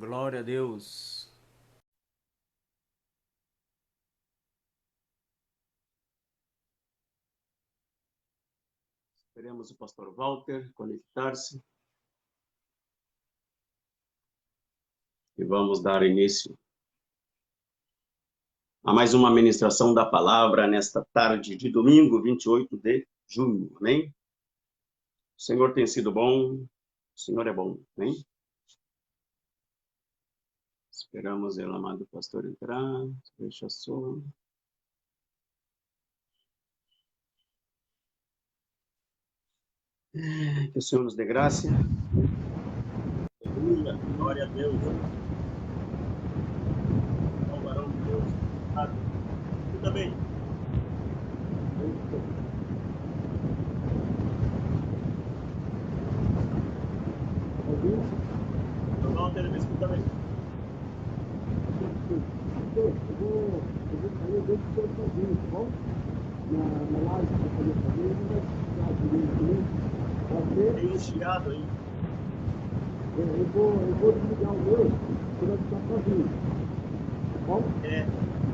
Glória a Deus. Esperemos o pastor Walter conectar-se e vamos dar início a mais uma ministração da palavra nesta tarde de domingo, 28 de junho. Amém? O Senhor tem sido bom, o Senhor é bom. Amém? Esperamos o amado pastor entrar. Deixa só. Que o Senhor nos dê graça. Aleluia, glória a Deus. Ó varão de Deus. Tudo bem. Então, Walter, me escuta bem. Eu vou sair dentro do seu sozinho, tá bom? Na live que eu fazer também, Tem um chiado aí. eu vou desligar o meu, você vai ficar sozinho, tá bom?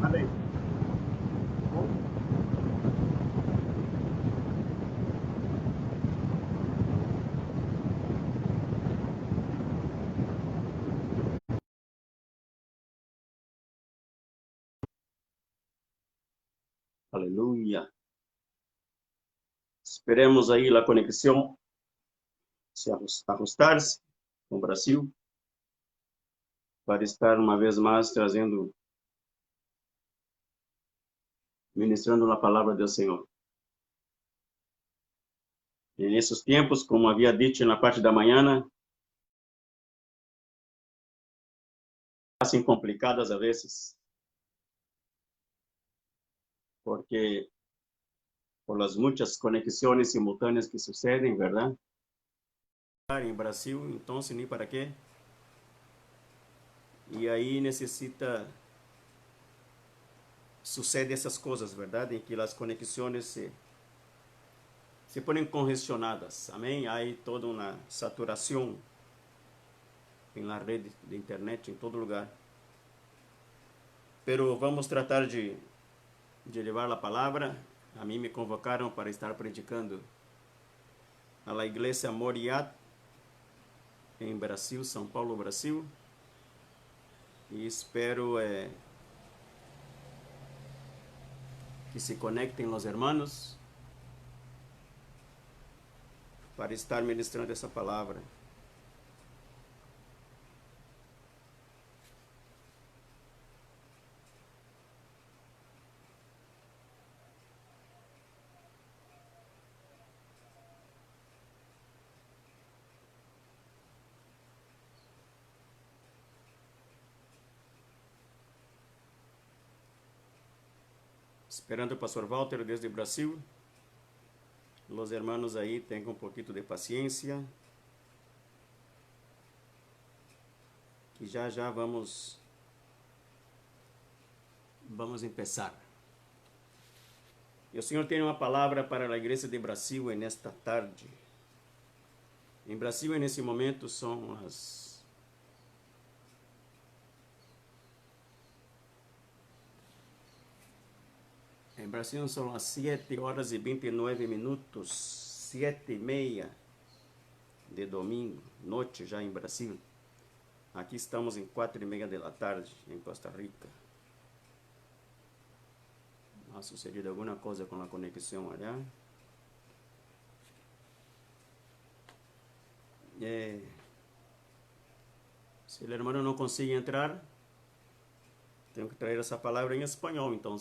Tá bem. Tá bom? Aleluia. Esperemos aí a conexão se ajustar-se com o Brasil para estar uma vez mais trazendo, ministrando a palavra do Senhor. E nesses tempos, como havia dito na parte da manhã, assim complicadas a vezes, porque por as muitas conexões simultâneas que sucedem, verdade? Em Brasil, então, nem para quê? E aí sucede essas coisas, verdade? Em que as conexões se ponen congestionadas, amém? Há toda uma saturação na rede de internet, em todo lugar. Pero vamos tratar de levar a palavra. A mim me convocaram para estar predicando a la Iglesia Moriat, em Brasil, São Paulo, Brasil. E espero que se conectem os hermanos para estar ministrando essa palavra. Esperando o pastor Walter desde o Brasil. Los hermanos aí tenham um pouquinho de paciência. Que já vamos começar. E o Senhor tem uma palavra para a igreja de Brasil nesta tarde. Em Brasil, nesse momento, são Em Brasil são as 7h29, 7h30 de domingo, noite já em Brasil. Aqui estamos em 4h30 da tarde, em Costa Rica. Ha sucedido alguma coisa com a conexão allá. Se o hermano não consegue entrar, tenho que trazer essa palavra em espanhol, então.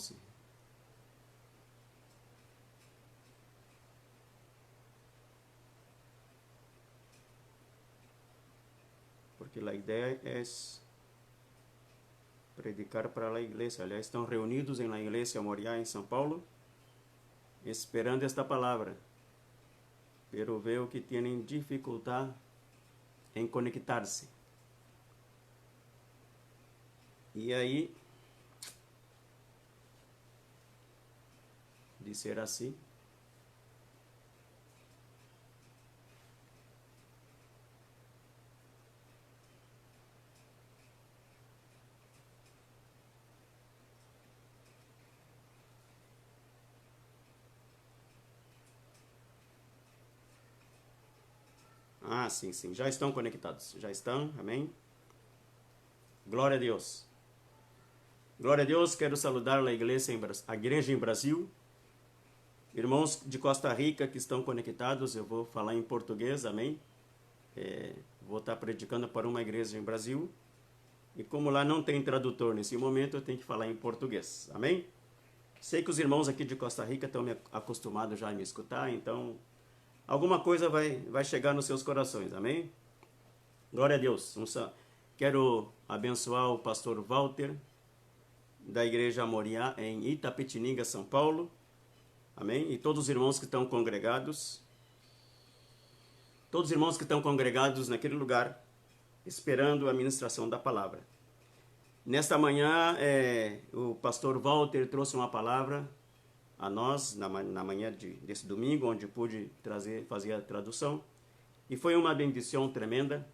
Porque a ideia é predicar para a igreja. Aliás, estão reunidos na igreja Moriá, em São Paulo, esperando esta palavra. Pero veo que têm dificuldade em conectar-se. E aí, de ser assim, Ah, sim, sim. Já estão conectados. Já estão. Amém. Glória a Deus. Glória a Deus. Quero saludar a igreja em Brasil. Irmãos de Costa Rica que estão conectados. Eu vou falar em português. Amém. Vou estar predicando para uma igreja em Brasil. E como lá não tem tradutor nesse momento, eu tenho que falar em português. Amém? Sei que os irmãos aqui de Costa Rica estão acostumados já a me escutar, então alguma coisa vai chegar nos seus corações. Amém? Glória a Deus. Quero abençoar o pastor Walter, da Igreja Moriá, em Itapetininga, São Paulo. Amém? E todos os irmãos que estão congregados. Todos os irmãos que estão congregados naquele lugar, esperando a ministração da palavra. Nesta manhã, o pastor Walter trouxe uma palavra a nós, na manhã desse domingo, onde pude fazer a tradução. E foi uma bendição tremenda,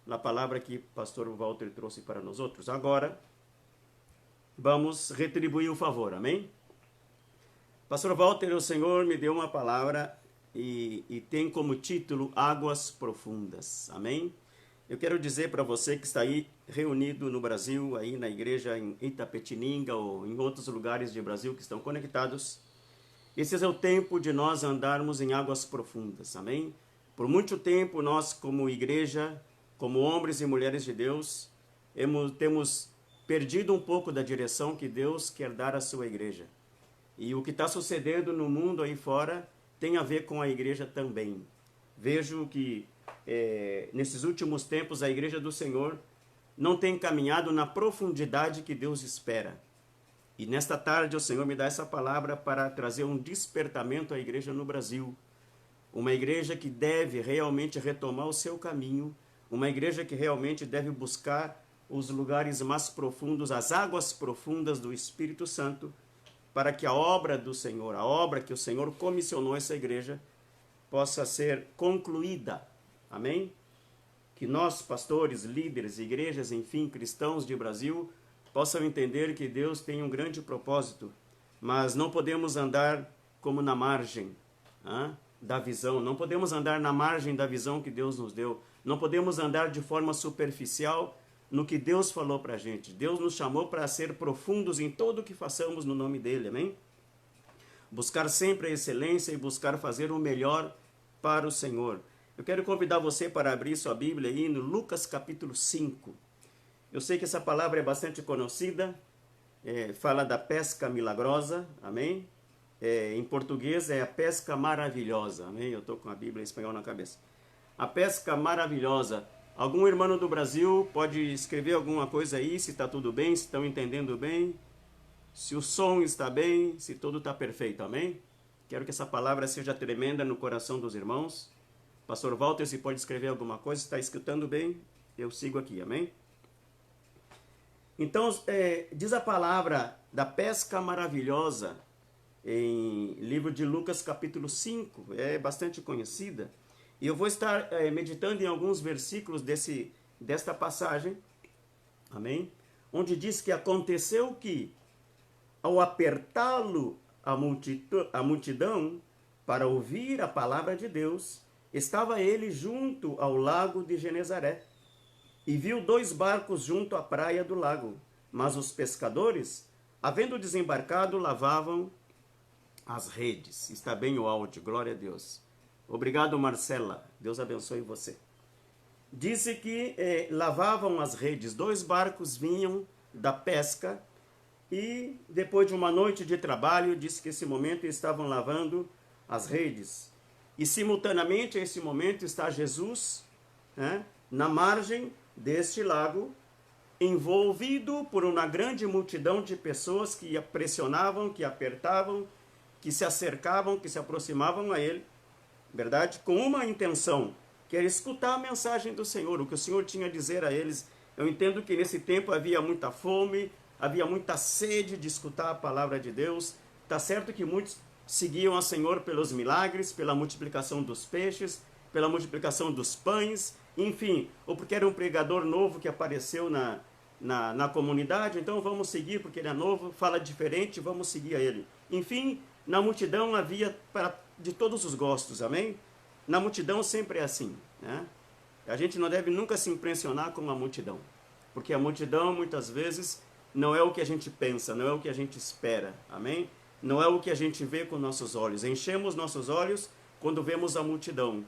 a palavra que o pastor Walter trouxe para nós outros. Agora, vamos retribuir o favor, amém? Pastor Walter, o Senhor me deu uma palavra e tem como título Águas Profundas, amém? Eu quero dizer para você que está aí reunido no Brasil, aí na igreja em Itapetininga ou em outros lugares de Brasil que estão conectados, esse é o tempo de nós andarmos em águas profundas, amém? Por muito tempo nós como igreja, como homens e mulheres de Deus, temos perdido um pouco da direção que Deus quer dar à sua igreja. E o que está sucedendo no mundo aí fora tem a ver com a igreja também. Vejo que nesses últimos tempos a igreja do Senhor não tem caminhado na profundidade que Deus espera. E nesta tarde o Senhor me dá essa palavra para trazer um despertamento à igreja no Brasil. Uma igreja que deve realmente retomar o seu caminho, uma igreja que realmente deve buscar os lugares mais profundos, as águas profundas do Espírito Santo, para que a obra do Senhor, a obra que o Senhor comissionou essa igreja, possa ser concluída. Amém? Que nós, pastores, líderes, igrejas, enfim, cristãos de Brasil, possam entender que Deus tem um grande propósito, mas não podemos andar como na margem da visão, não podemos andar na margem da visão que Deus nos deu, não podemos andar de forma superficial no que Deus falou para a gente. Deus nos chamou para ser profundos em tudo o que façamos no nome dEle, amém? Buscar sempre a excelência e buscar fazer o melhor para o Senhor. Eu quero convidar você para abrir sua Bíblia aí no Lucas capítulo 5. Eu sei que essa palavra é bastante conhecida, fala da pesca milagrosa, amém? Em português é a pesca maravilhosa, amém? Eu estou com a Bíblia em espanhol na cabeça. A pesca maravilhosa. Algum irmão do Brasil pode escrever alguma coisa aí, se está tudo bem, se estão entendendo bem, se o som está bem, se tudo está perfeito, amém? Quero que essa palavra seja tremenda no coração dos irmãos. Pastor Walter, se pode escrever alguma coisa, se está escutando bem, eu sigo aqui, amém? Então, diz a palavra da pesca maravilhosa em livro de Lucas capítulo 5, é bastante conhecida. E eu vou estar meditando em alguns versículos desta passagem, amém? Onde diz que aconteceu que, ao apertá-lo a multidão para ouvir a palavra de Deus, estava ele junto ao lago de Genezaré e viu 2 barcos junto à praia do lago, mas os pescadores, havendo desembarcado, lavavam as redes. Está bem o áudio, glória a Deus. Obrigado, Marcela, Deus abençoe você. Disse que lavavam as redes, 2 barcos vinham da pesca e depois de uma noite de trabalho, disse que esse momento estavam lavando as redes. E simultaneamente a esse momento está Jesus, na margem deste lago, envolvido por uma grande multidão de pessoas que pressionavam, que apertavam, que se acercavam, que se aproximavam a ele, verdade? Com uma intenção, que era escutar a mensagem do Senhor, o que o Senhor tinha a dizer a eles. Eu entendo que nesse tempo havia muita fome, havia muita sede de escutar a palavra de Deus. Está certo que muitos seguiam ao Senhor pelos milagres, pela multiplicação dos peixes, pela multiplicação dos pães, enfim, ou porque era um pregador novo que apareceu na comunidade, então vamos seguir porque ele é novo, fala diferente, vamos seguir a ele. Enfim, na multidão havia de todos os gostos, amém? Na multidão sempre é assim. né? A gente não deve nunca se impressionar com a multidão, porque a multidão muitas vezes não é o que a gente pensa, não é o que a gente espera, amém? Não é o que a gente vê com nossos olhos. Enchemos nossos olhos quando vemos a multidão,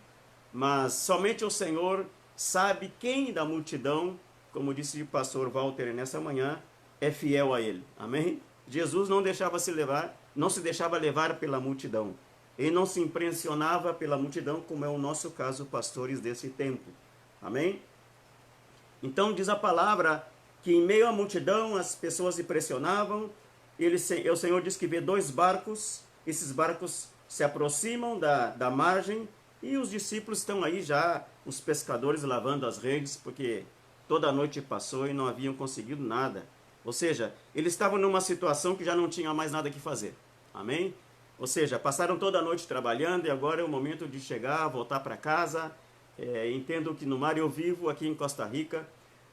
mas somente o Senhor sabe quem da multidão, como disse o pastor Walter nessa manhã, é fiel a ele, amém? Jesus não deixava se levar, não se deixava levar pela multidão. Ele não se impressionava pela multidão, como é o nosso caso, pastores desse tempo. Amém? Então diz a palavra que em meio à multidão as pessoas se pressionavam. O Senhor diz que vê 2 barcos. Esses barcos se aproximam da margem e os discípulos estão aí já, os pescadores lavando as redes, porque toda a noite passou e não haviam conseguido nada. Ou seja, eles estavam numa situação que já não tinha mais nada que fazer. Amém? Ou seja, passaram toda a noite trabalhando e agora é o momento de chegar, voltar para casa. Entendo que no mar eu vivo aqui em Costa Rica,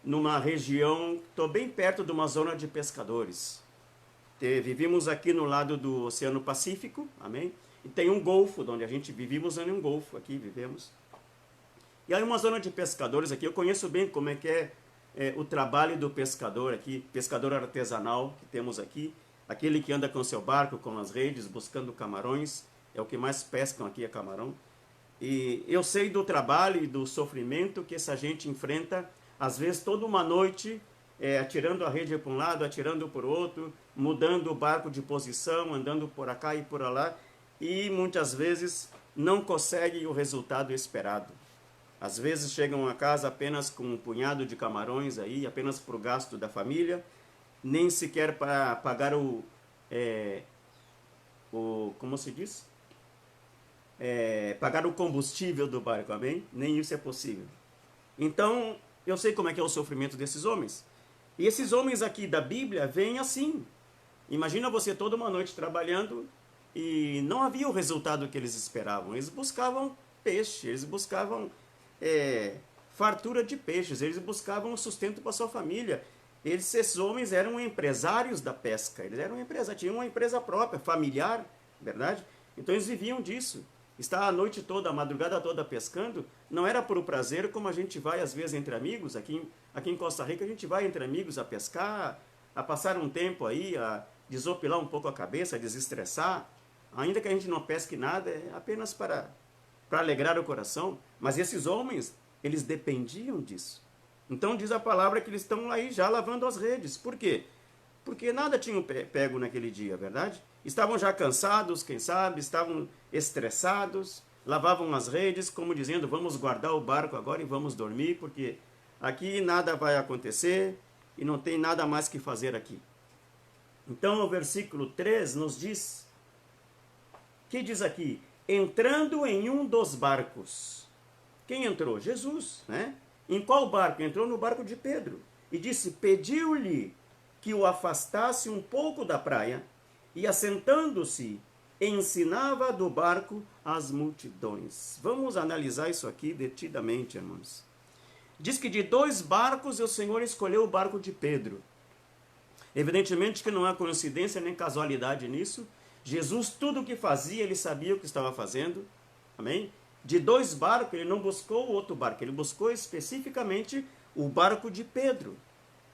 numa região, estou bem perto de uma zona de pescadores. Vivimos aqui no lado do Oceano Pacífico, amém? E tem um golfo, onde a gente vivemos em um golfo, aqui vivemos. E aí uma zona de pescadores aqui, eu conheço bem como é que é o trabalho do pescador aqui, pescador artesanal que temos aqui. Aquele que anda com seu barco, com as redes, buscando camarões, é o que mais pescam aqui, é camarão. E eu sei do trabalho e do sofrimento que essa gente enfrenta, às vezes toda uma noite, atirando a rede para um lado, atirando para o outro, mudando o barco de posição, andando por cá e por lá, e muitas vezes não conseguem o resultado esperado. Às vezes chegam a casa apenas com um punhado de camarões aí, apenas para o gasto da família, nem sequer para pagar como se diz? Pagar o combustível do barco, amém? Nem isso é possível. Então, eu sei como é que é o sofrimento desses homens. E esses homens aqui da Bíblia vêm assim. Imagina você toda uma noite trabalhando e não havia o resultado que eles esperavam. Eles buscavam peixe, eles buscavam fartura de peixes, eles buscavam sustento para sua família. Esses homens eram empresários da pesca, eles eram empresários, tinham uma empresa própria, familiar, verdade? Então eles viviam disso. Estar a noite toda, a madrugada toda pescando, não era por prazer, como a gente vai às vezes entre amigos. Aqui em Costa Rica a gente vai entre amigos a pescar, a passar um tempo aí, a desopilar um pouco a cabeça, a desestressar. Ainda que a gente não pesque nada, é apenas para alegrar o coração. Mas esses homens, eles dependiam disso. Então diz a palavra que eles estão aí já lavando as redes. Por quê? Porque nada tinham pego naquele dia, verdade? Estavam já cansados, quem sabe, estavam estressados, lavavam as redes, como dizendo, vamos guardar o barco agora e vamos dormir, porque aqui nada vai acontecer e não tem nada mais que fazer aqui. Então o versículo 3 nos diz, que diz aqui, entrando em um dos barcos. Quem entrou? Jesus, né? Em qual barco? Entrou no barco de Pedro. E disse, pediu-lhe que o afastasse um pouco da praia, e assentando-se, ensinava do barco as multidões. Vamos analisar isso aqui detidamente, irmãos. Diz que de 2 barcos o Senhor escolheu o barco de Pedro. Evidentemente que não há coincidência nem casualidade nisso. Jesus, tudo o que fazia, ele sabia o que estava fazendo. Amém? De 2 barcos, ele não buscou outro barco, ele buscou especificamente o barco de Pedro.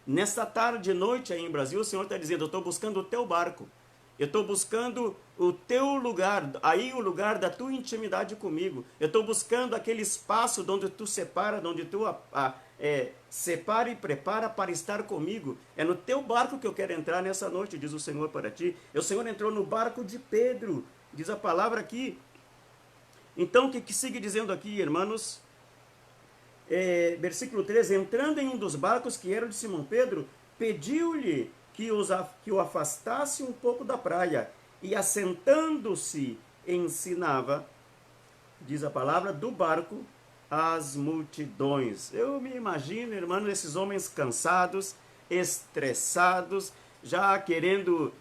Nesta tarde e noite aí em Brasil, o Senhor está dizendo, eu estou buscando o teu barco. Eu estou buscando o teu lugar, aí o lugar da tua intimidade comigo. Eu estou buscando aquele espaço onde tu separa, onde tu separa e prepara para estar comigo. É no teu barco que eu quero entrar nessa noite, diz o Senhor para ti. O Senhor entrou no barco de Pedro, diz a palavra aqui. Então, o que sigue dizendo aqui, irmãos? Versículo 13, entrando em um dos barcos que era de Simão Pedro, pediu-lhe que o afastasse um pouco da praia, e assentando-se, ensinava, diz a palavra, do barco as multidões. Eu me imagino, irmãos, esses homens cansados, estressados, já querendo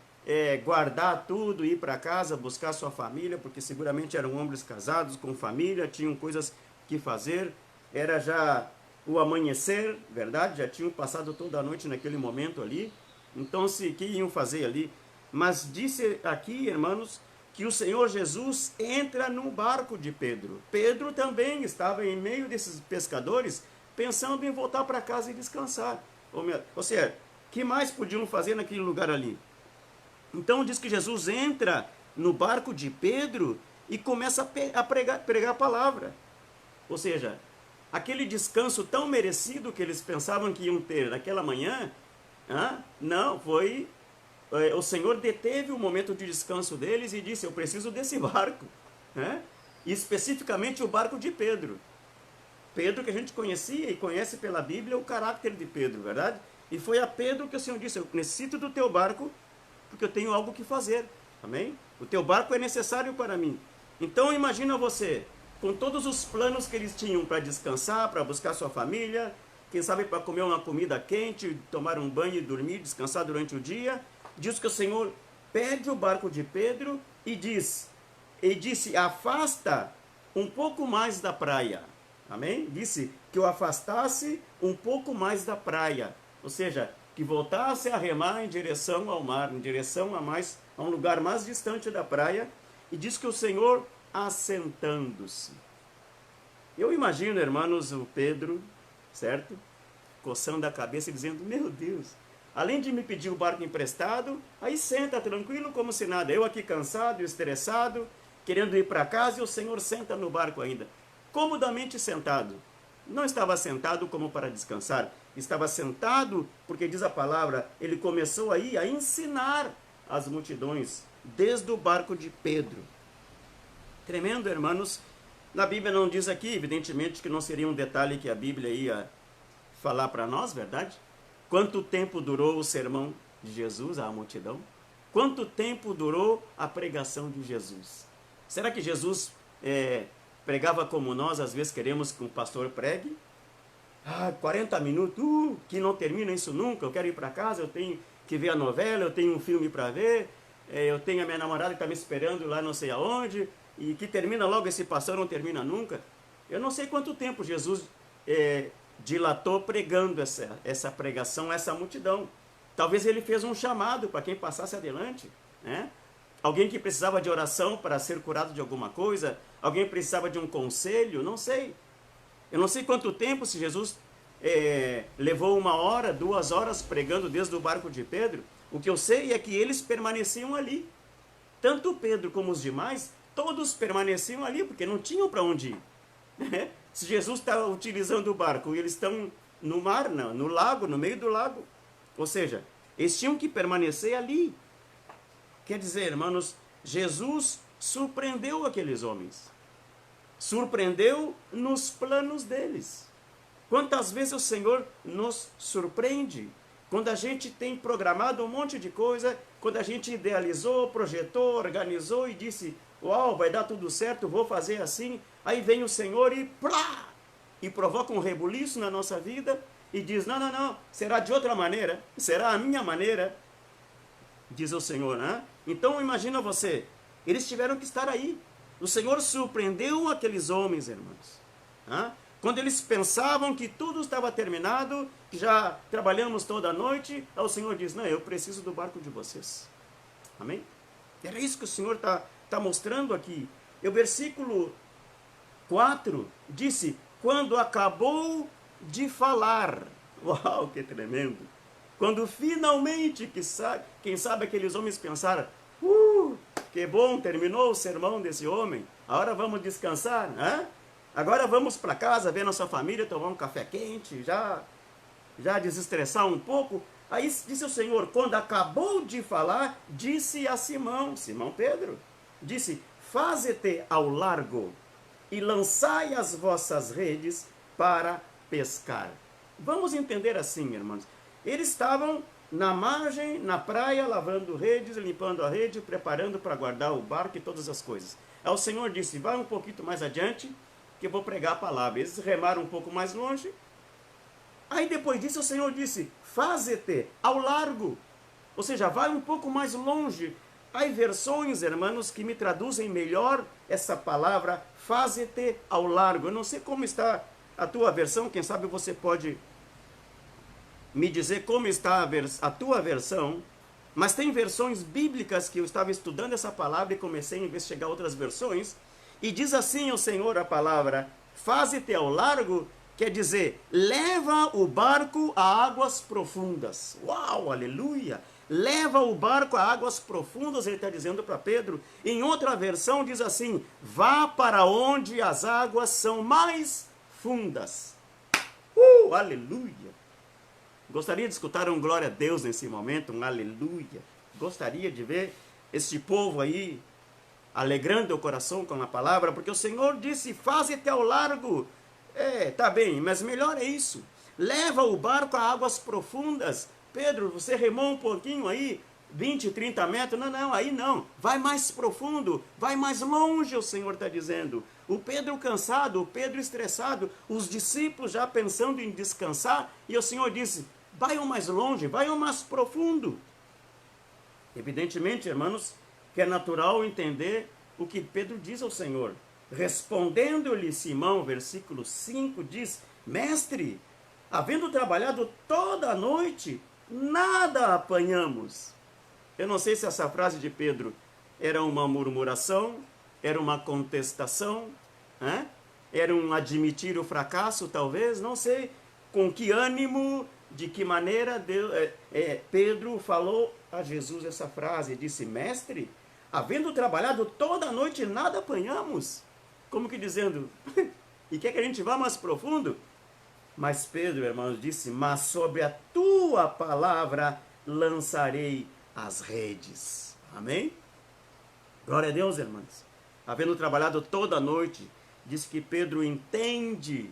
guardar tudo, ir para casa, buscar sua família, porque seguramente eram homens casados, com família, tinham coisas que fazer, era já o amanhecer, verdade? Já tinham passado toda a noite naquele momento ali. Então, o que iam fazer ali? Mas disse aqui, irmãos, que o Senhor Jesus entra no barco de Pedro. Pedro também estava em meio desses pescadores, pensando em voltar para casa e descansar. Ou seja, o que mais podiam fazer naquele lugar ali? Então diz que Jesus entra no barco de Pedro e começa a pregar a palavra. Ou seja, aquele descanso tão merecido que eles pensavam que iam ter naquela manhã, não, foi... O Senhor deteve o momento de descanso deles e disse, eu preciso desse barco. E especificamente o barco de Pedro. Pedro que a gente conhecia e conhece pela Bíblia o caráter de Pedro, verdade? E foi a Pedro que o Senhor disse, eu necessito do teu barco porque eu tenho algo que fazer. Amém? O teu barco é necessário para mim. Então imagina você, com todos os planos que eles tinham para descansar, para buscar sua família, quem sabe para comer uma comida quente, tomar um banho e dormir, descansar durante o dia, diz que o Senhor pede o barco de Pedro e disse, afasta um pouco mais da praia. Amém? Disse que o afastasse um pouco mais da praia. Ou seja, que voltasse a remar em direção ao mar, em direção a um lugar mais distante da praia. E diz que o Senhor assentando-se. Eu imagino, irmãos, o Pedro, certo? Coçando a cabeça e dizendo, meu Deus, além de me pedir o barco emprestado, aí senta tranquilo como se nada. Eu aqui cansado, estressado, querendo ir para casa e o Senhor senta no barco ainda. Comodamente sentado. Não estava sentado como para descansar. Estava sentado porque diz a palavra, ele começou aí a ensinar as multidões desde o barco de Pedro. Tremendo, irmãos. Na Bíblia não diz aqui, evidentemente, que não seria um detalhe que a Bíblia ia falar para nós, verdade? Quanto tempo durou o sermão de Jesus à multidão? Quanto tempo durou a pregação de Jesus? Será que Jesus pregava como nós, às vezes, queremos que um pastor pregue? 40 minutos, que não termina isso nunca, eu quero ir para casa, eu tenho que ver a novela, eu tenho um filme para ver, eu tenho a minha namorada que está me esperando lá não sei aonde, e que termina logo esse pastor, não termina nunca. Eu não sei quanto tempo Jesus dilatou pregando essa pregação, essa multidão. Talvez ele fez um chamado para quem passasse adiante, né? Alguém que precisava de oração para ser curado de alguma coisa, alguém precisava de um conselho, não sei. Eu não sei quanto tempo, se Jesus levou 1 hora, 2 horas pregando desde o barco de Pedro. O que eu sei é que eles permaneciam ali. Tanto Pedro como os demais, todos permaneciam ali, porque não tinham para onde ir. Se Jesus está utilizando o barco e eles estão no mar, no lago, no meio do lago. Ou seja, eles tinham que permanecer ali. Quer dizer, irmãos, Jesus surpreendeu aqueles homens. Surpreendeu nos planos deles. Quantas vezes o Senhor nos surpreende? Quando a gente tem programado um monte de coisa, quando a gente idealizou, projetou, organizou e disse, uau, vai dar tudo certo, vou fazer assim. Aí vem o Senhor e plá! E provoca um rebuliço na nossa vida e diz, não, será de outra maneira, será a minha maneira, diz o Senhor, né? Então imagina você, eles tiveram que estar aí. O Senhor surpreendeu aqueles homens, irmãos. Quando eles pensavam que tudo estava terminado, que já trabalhamos toda a noite, aí o Senhor diz, não, eu preciso do barco de vocês. Amém? Era isso que o Senhor está mostrando aqui. E o versículo 4 disse, quando acabou de falar. Uau, que tremendo. Quando finalmente, quem sabe aqueles homens pensaram, que bom, terminou o sermão desse homem, agora vamos descansar, né? Agora vamos para casa, ver nossa família, tomar um café quente, já desestressar um pouco. Aí disse o Senhor, quando acabou de falar, disse a Simão Pedro, disse, faze-te ao largo e lançai as vossas redes para pescar. Vamos entender assim, irmãos. Eles estavam na margem, na praia, lavando redes, limpando a rede, preparando para guardar o barco e todas as coisas. Aí o Senhor disse, vai um pouquinho mais adiante, que eu vou pregar a palavra. Eles remaram um pouco mais longe. Aí depois disso o Senhor disse, faze-te ao largo. Ou seja, vai um pouco mais longe. Há versões, irmãos, que me traduzem melhor essa palavra, faze-te ao largo. Eu não sei como está a tua versão, quem sabe você pode me dizer como está a tua versão, Mas tem versões bíblicas que eu estava estudando essa palavra e comecei a investigar outras versões. E diz assim o Senhor a palavra, faze-te ao largo, quer dizer, leva o barco a águas profundas. Uau, aleluia! Leva o barco a águas profundas, ele está dizendo para Pedro. Em outra versão diz assim, vá para onde as águas são mais fundas. Aleluia! Gostaria de escutar um glória a Deus nesse momento, um aleluia. Gostaria de ver este povo aí alegrando o coração com a palavra, porque o Senhor disse, faze-te ao largo. Tá bem, mas melhor é isso. Leva o barco a águas profundas. Pedro, você remou um pouquinho aí, 20, 30 metros. Não, aí não. Vai mais profundo, vai mais longe, o Senhor está dizendo. O Pedro cansado, o Pedro estressado, os discípulos já pensando em descansar, e o Senhor disse, vaiam mais longe, vaiam mais profundo. Evidentemente, irmãos, que é natural entender o que Pedro diz ao Senhor. Respondendo-lhe Simão, versículo 5, diz, mestre, havendo trabalhado toda a noite, nada apanhamos. Eu não sei se essa frase de Pedro era uma murmuração, era uma contestação, era um admitir o fracasso, talvez, não sei com que ânimo, de que maneira Pedro falou a Jesus essa frase, disse, mestre, havendo trabalhado toda a noite, nada apanhamos. Como que dizendo, e quer que a gente vá mais profundo? Mas Pedro, irmãos, disse, mas sobre a tua palavra lançarei as redes. Amém? Glória a Deus, irmãos. Havendo trabalhado toda a noite, diz que Pedro entende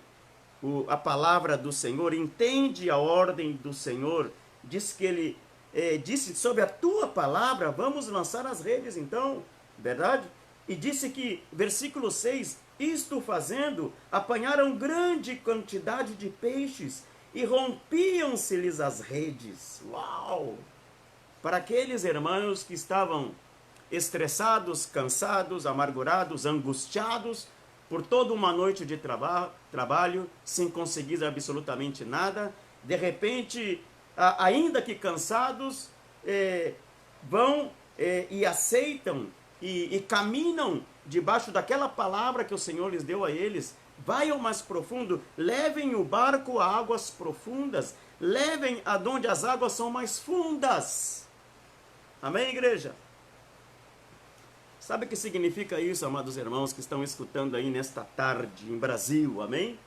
a palavra do Senhor, entende a ordem do Senhor, diz que ele disse, sobre a tua palavra, vamos lançar as redes então, verdade? E disse que, versículo 6, isto fazendo, apanharam grande quantidade de peixes e rompiam-se-lhes as redes. Uau! Para aqueles irmãos que estavam estressados, cansados, amargurados, angustiados, por toda uma noite de trabalho, sem conseguir absolutamente nada, de repente, ainda que cansados, vão e aceitam e caminham debaixo daquela palavra que o Senhor lhes deu a eles. Vai ao mais profundo, levem o barco a águas profundas, levem aonde as águas são mais fundas. Amém, igreja? Sabe o que significa isso, amados irmãos que estão escutando aí nesta tarde em Brasil, amém?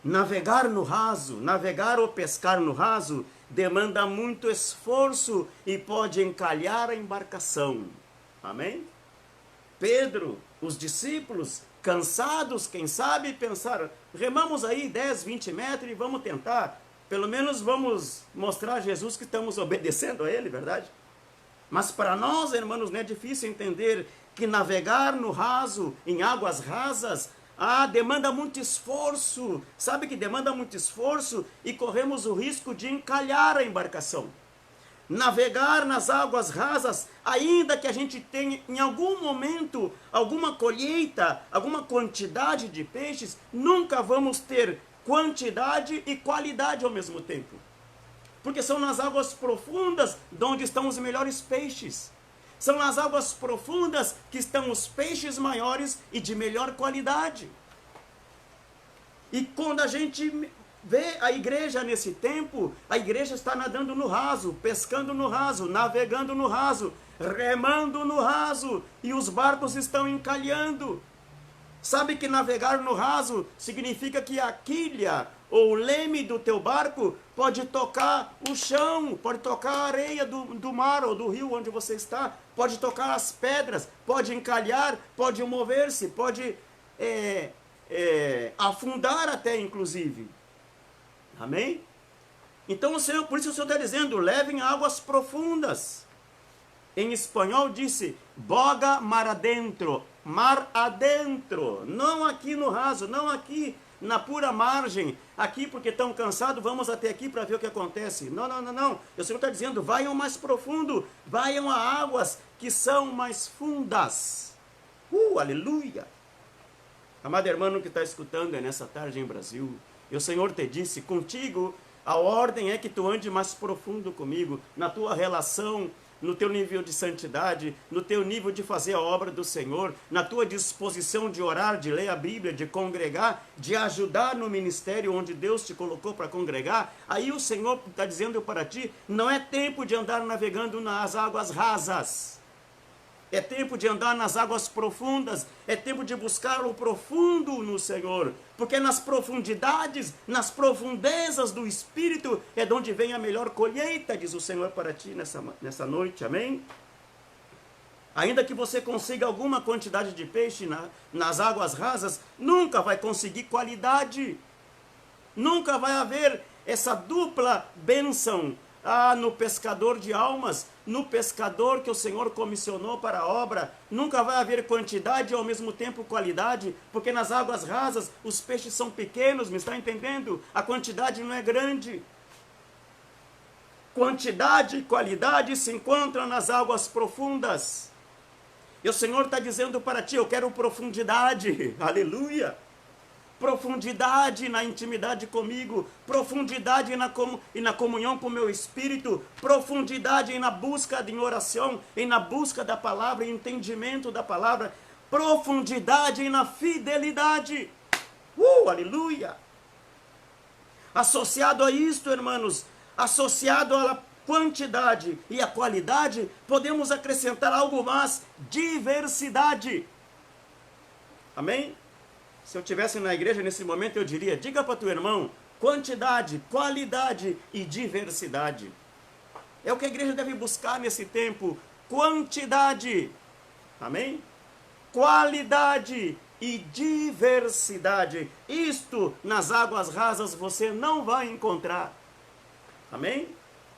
Navegar no raso, navegar ou pescar no raso, demanda muito esforço e pode encalhar a embarcação, amém? Pedro, os discípulos, cansados, quem sabe, pensaram, remamos aí 10, 20 metros e vamos tentar, pelo menos vamos mostrar a Jesus que estamos obedecendo a ele, verdade? Mas para nós, irmãos, não é difícil entender que navegar no raso, em águas rasas, demanda muito esforço. Sabe que demanda muito esforço e corremos o risco de encalhar a embarcação. Navegar nas águas rasas, ainda que a gente tenha em algum momento alguma colheita, alguma quantidade de peixes, nunca vamos ter quantidade e qualidade ao mesmo tempo. Porque são nas águas profundas de onde estão os melhores peixes. São nas águas profundas que estão os peixes maiores e de melhor qualidade. E quando a gente vê a igreja nesse tempo, a igreja está nadando no raso, pescando no raso, navegando no raso, remando no raso, e os barcos estão encalhando. Sabe que navegar no raso significa que a quilha ou o leme do teu barco pode tocar o chão, pode tocar a areia do mar ou do rio onde você está, pode tocar as pedras, pode encalhar, pode mover-se, pode afundar até inclusive. Amém? Então por isso o Senhor está dizendo, levem águas profundas. Em espanhol disse, boga mar adentro, não aqui no raso, não aqui na pura margem, aqui porque estão cansados, vamos até aqui para ver o que acontece. Não. O Senhor está dizendo, vaiam mais profundo, vaiam a águas que são mais fundas. Aleluia! Amado irmão que está escutando nessa tarde em Brasil, e o Senhor te disse, contigo A ordem é que tu ande mais profundo comigo, na tua relação, no teu nível de santidade, no teu nível de fazer a obra do Senhor, na tua disposição de orar, de ler a Bíblia, de congregar, de ajudar no ministério onde Deus te colocou para congregar. Aí o Senhor está dizendo para ti, não é tempo de andar navegando nas águas rasas. É tempo de andar nas águas profundas, é tempo de buscar o profundo no Senhor, porque nas profundidades, nas profundezas do Espírito, é de onde vem a melhor colheita, diz o Senhor para ti nessa noite, amém? Ainda que você consiga alguma quantidade de peixe nas águas rasas, nunca vai conseguir qualidade, nunca vai haver essa dupla bênção. No pescador de almas, no pescador que o Senhor comissionou para a obra, nunca vai haver quantidade e ao mesmo tempo qualidade, porque nas águas rasas os peixes são pequenos, me está entendendo? A quantidade não é grande. Quantidade e qualidade se encontram nas águas profundas. E o Senhor está dizendo para ti, eu quero profundidade, aleluia. Profundidade na intimidade comigo, profundidade na comunhão com o meu Espírito, profundidade na busca em oração, e na busca da palavra, entendimento da palavra, profundidade na fidelidade. Aleluia! Associado a isto, irmãos, associado à quantidade e à qualidade, podemos acrescentar algo mais, diversidade. Amém? Se eu estivesse na igreja nesse momento, eu diria, diga para o teu irmão, quantidade, qualidade e diversidade. É o que a igreja deve buscar nesse tempo, quantidade, amém? Qualidade e diversidade. Isto nas águas rasas você não vai encontrar, amém?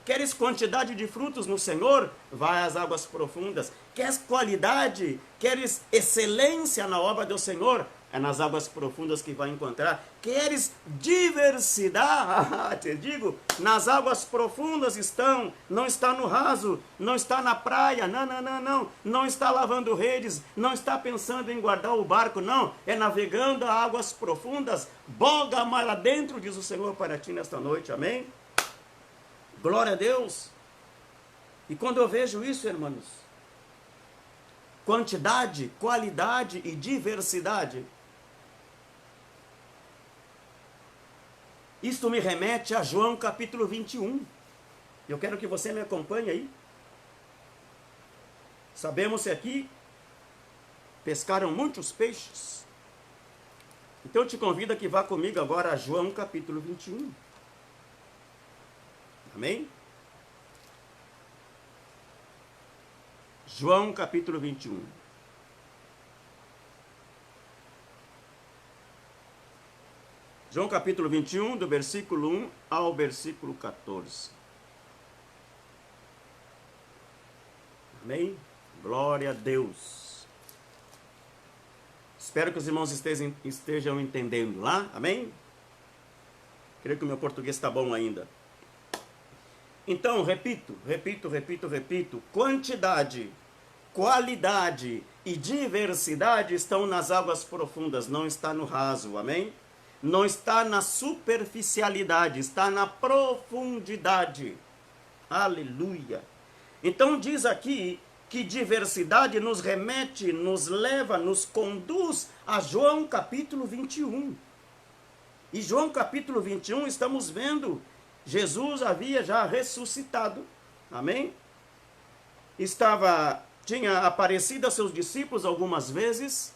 Queres quantidade de frutos no Senhor? Vai às águas profundas. Queres qualidade? Queres excelência na obra do Senhor? É nas águas profundas que vai encontrar. Queres diversidade? Te digo, nas águas profundas estão. Não está no raso, não está na praia. Não. Não está lavando redes, não está pensando em guardar o barco, não. É navegando a águas profundas. Boga mar adentro, diz o Senhor para ti nesta noite. Amém? Glória a Deus. E quando eu vejo isso, irmãos, quantidade, qualidade e diversidade, isto me remete a João capítulo 21. Eu quero que você me acompanhe aí. Sabemos que aqui pescaram muitos peixes. Então eu te convido a que vá comigo agora a João capítulo 21. Amém? João capítulo 21. João capítulo 21, do versículo 1 ao versículo 14. Amém? Glória a Deus. Espero que os irmãos estejam entendendo lá. Amém? Creio que o meu português está bom ainda. Então, repito. Quantidade, qualidade e diversidade estão nas águas profundas, não está no raso. Amém? Não está na superficialidade, está na profundidade. Aleluia. Então diz aqui que diversidade nos remete, nos leva, nos conduz a João capítulo 21. E João capítulo 21 estamos vendo, Jesus havia já ressuscitado. Amém? Tinha aparecido a seus discípulos algumas vezes.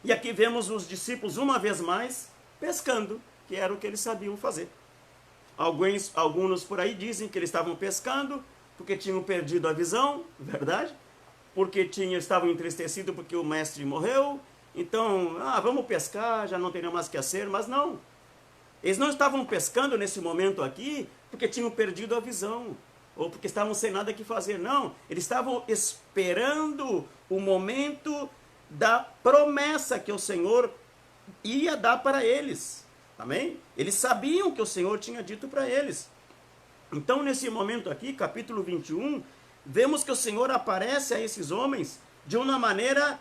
E aqui vemos os discípulos uma vez mais pescando, que era o que eles sabiam fazer. Alguns por aí dizem que eles estavam pescando porque tinham perdido a visão, verdade? Porque estavam entristecidos porque o mestre morreu. Então, vamos pescar, já não tem mais o que fazer. Mas não. Eles não estavam pescando nesse momento aqui porque tinham perdido a visão, ou porque estavam sem nada que fazer. Não, eles estavam esperando o momento da promessa que o Senhor ia dar para eles. Amém? Eles sabiam que o Senhor tinha dito para eles. Então, nesse momento aqui, capítulo 21, vemos que o Senhor aparece a esses homens de uma maneira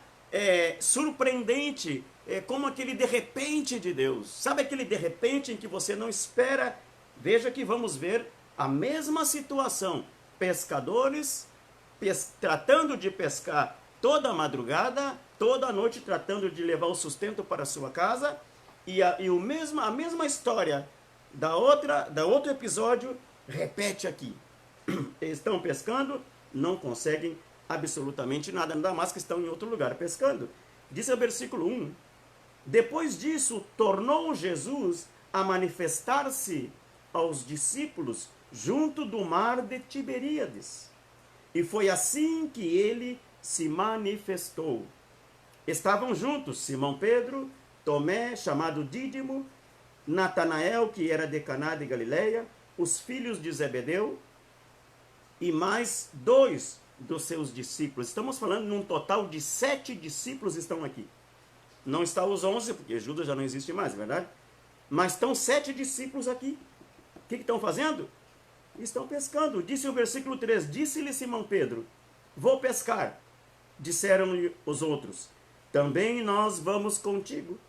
surpreendente, como aquele de repente de Deus. Sabe aquele de repente em que você não espera Veja que vamos ver a mesma situação. Pescadores tratando de pescar toda a madrugada, toda a noite, tratando de levar o sustento para a sua casa, e a mesma história da outro episódio repete aqui. Eles estão pescando, não conseguem absolutamente nada, ainda mais que estão em outro lugar pescando. Diz o versículo 1: depois disso, tornou Jesus a manifestar-se aos discípulos junto do mar de Tiberíades. E foi assim que ele se manifestou. Estavam juntos Simão Pedro, Tomé, chamado Dídimo, Natanael, que era de Caná de Galileia, os filhos de Zebedeu e mais 2 dos seus discípulos. Estamos falando num total de 7 discípulos estão aqui. Não está os 11, porque Judas já não existe mais, é verdade? Mas estão 7 discípulos aqui. O que estão fazendo? Estão pescando. Disse o versículo 3, disse-lhe Simão Pedro, vou pescar. Disseram-lhe os outros, também nós vamos contigo.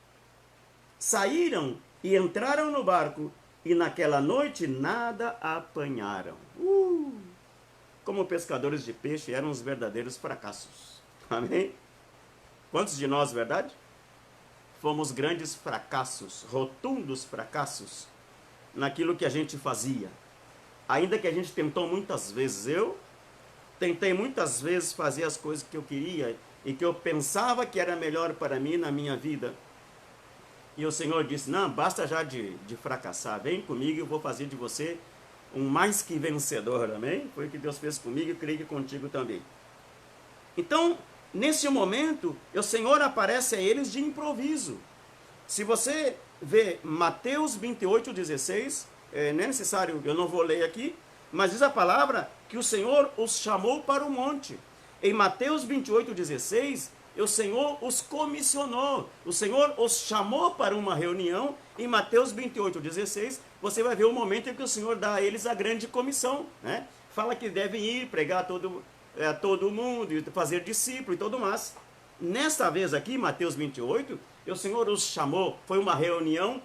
Saíram e entraram no barco, e naquela noite nada apanharam. Como pescadores de peixe, eram os verdadeiros fracassos. Amém? Quantos de nós, verdade? Fomos grandes fracassos, rotundos fracassos, naquilo que a gente fazia. Ainda que a gente tentou muitas vezes, eu tentei muitas vezes fazer as coisas que eu queria e que eu pensava que era melhor para mim na minha vida. E o Senhor disse, não, basta já de fracassar, vem comigo e eu vou fazer de você um mais que vencedor, amém? Foi o que Deus fez comigo e creio que contigo também. Então, nesse momento, o Senhor aparece a eles de improviso. Se você vê Mateus 28:16, não é necessário, eu não vou ler aqui, mas diz a palavra que o Senhor os chamou para o monte. Em Mateus 28:16, o Senhor os comissionou, o Senhor os chamou para uma reunião. Em Mateus 28:16, você vai ver o momento em que o Senhor dá a eles a grande comissão, né? Fala que devem ir pregar a todo mundo, e fazer discípulo e tudo mais. Nesta vez aqui, Mateus 28, o Senhor os chamou, foi uma reunião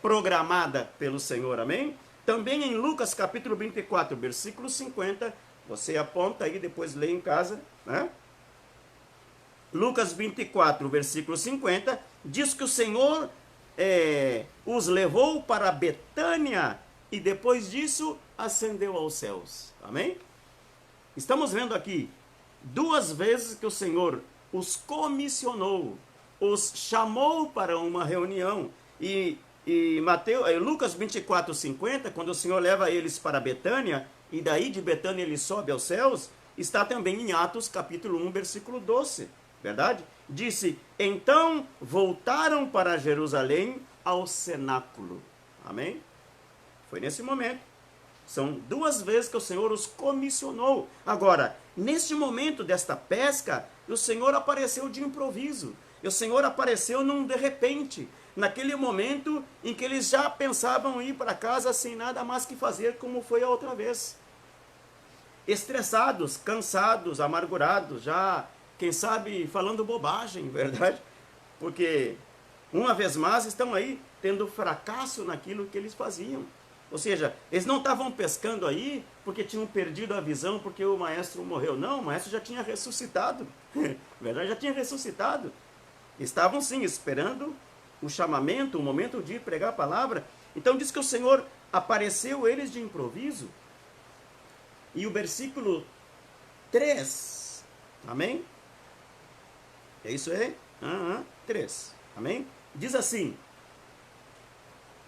programada pelo Senhor, amém? Também em Lucas capítulo 24, versículo 50, você aponta aí, depois lê em casa, né? Lucas 24, versículo 50, diz que o Senhor os levou para Betânia e depois disso ascendeu aos céus, amém? Estamos vendo aqui 2 vezes que o Senhor os comissionou, os chamou para uma reunião. E Lucas 24, 50, quando o Senhor leva eles para Betânia, e daí de Betânia ele sobe aos céus, está também em Atos capítulo 1, versículo 12, verdade? Disse, então voltaram para Jerusalém ao cenáculo, amém? Foi nesse momento. São 2 vezes que o Senhor os comissionou. Agora, neste momento desta pesca, o Senhor apareceu de improviso. O Senhor apareceu num de repente. Naquele momento em que eles já pensavam ir para casa sem nada mais que fazer, como foi a outra vez. Estressados, cansados, amargurados, já, quem sabe, falando bobagem, verdade? Porque, uma vez mais, estão aí tendo fracasso naquilo que eles faziam. Ou seja, eles não estavam pescando aí porque tinham perdido a visão, porque o maestro morreu. Não, o maestro já tinha ressuscitado. Verdade, já tinha ressuscitado. Estavam sim esperando o chamamento, o momento de pregar a palavra. Então diz que o Senhor apareceu eles de improviso. E o versículo 3, amém? É isso aí? 3, amém? Diz assim,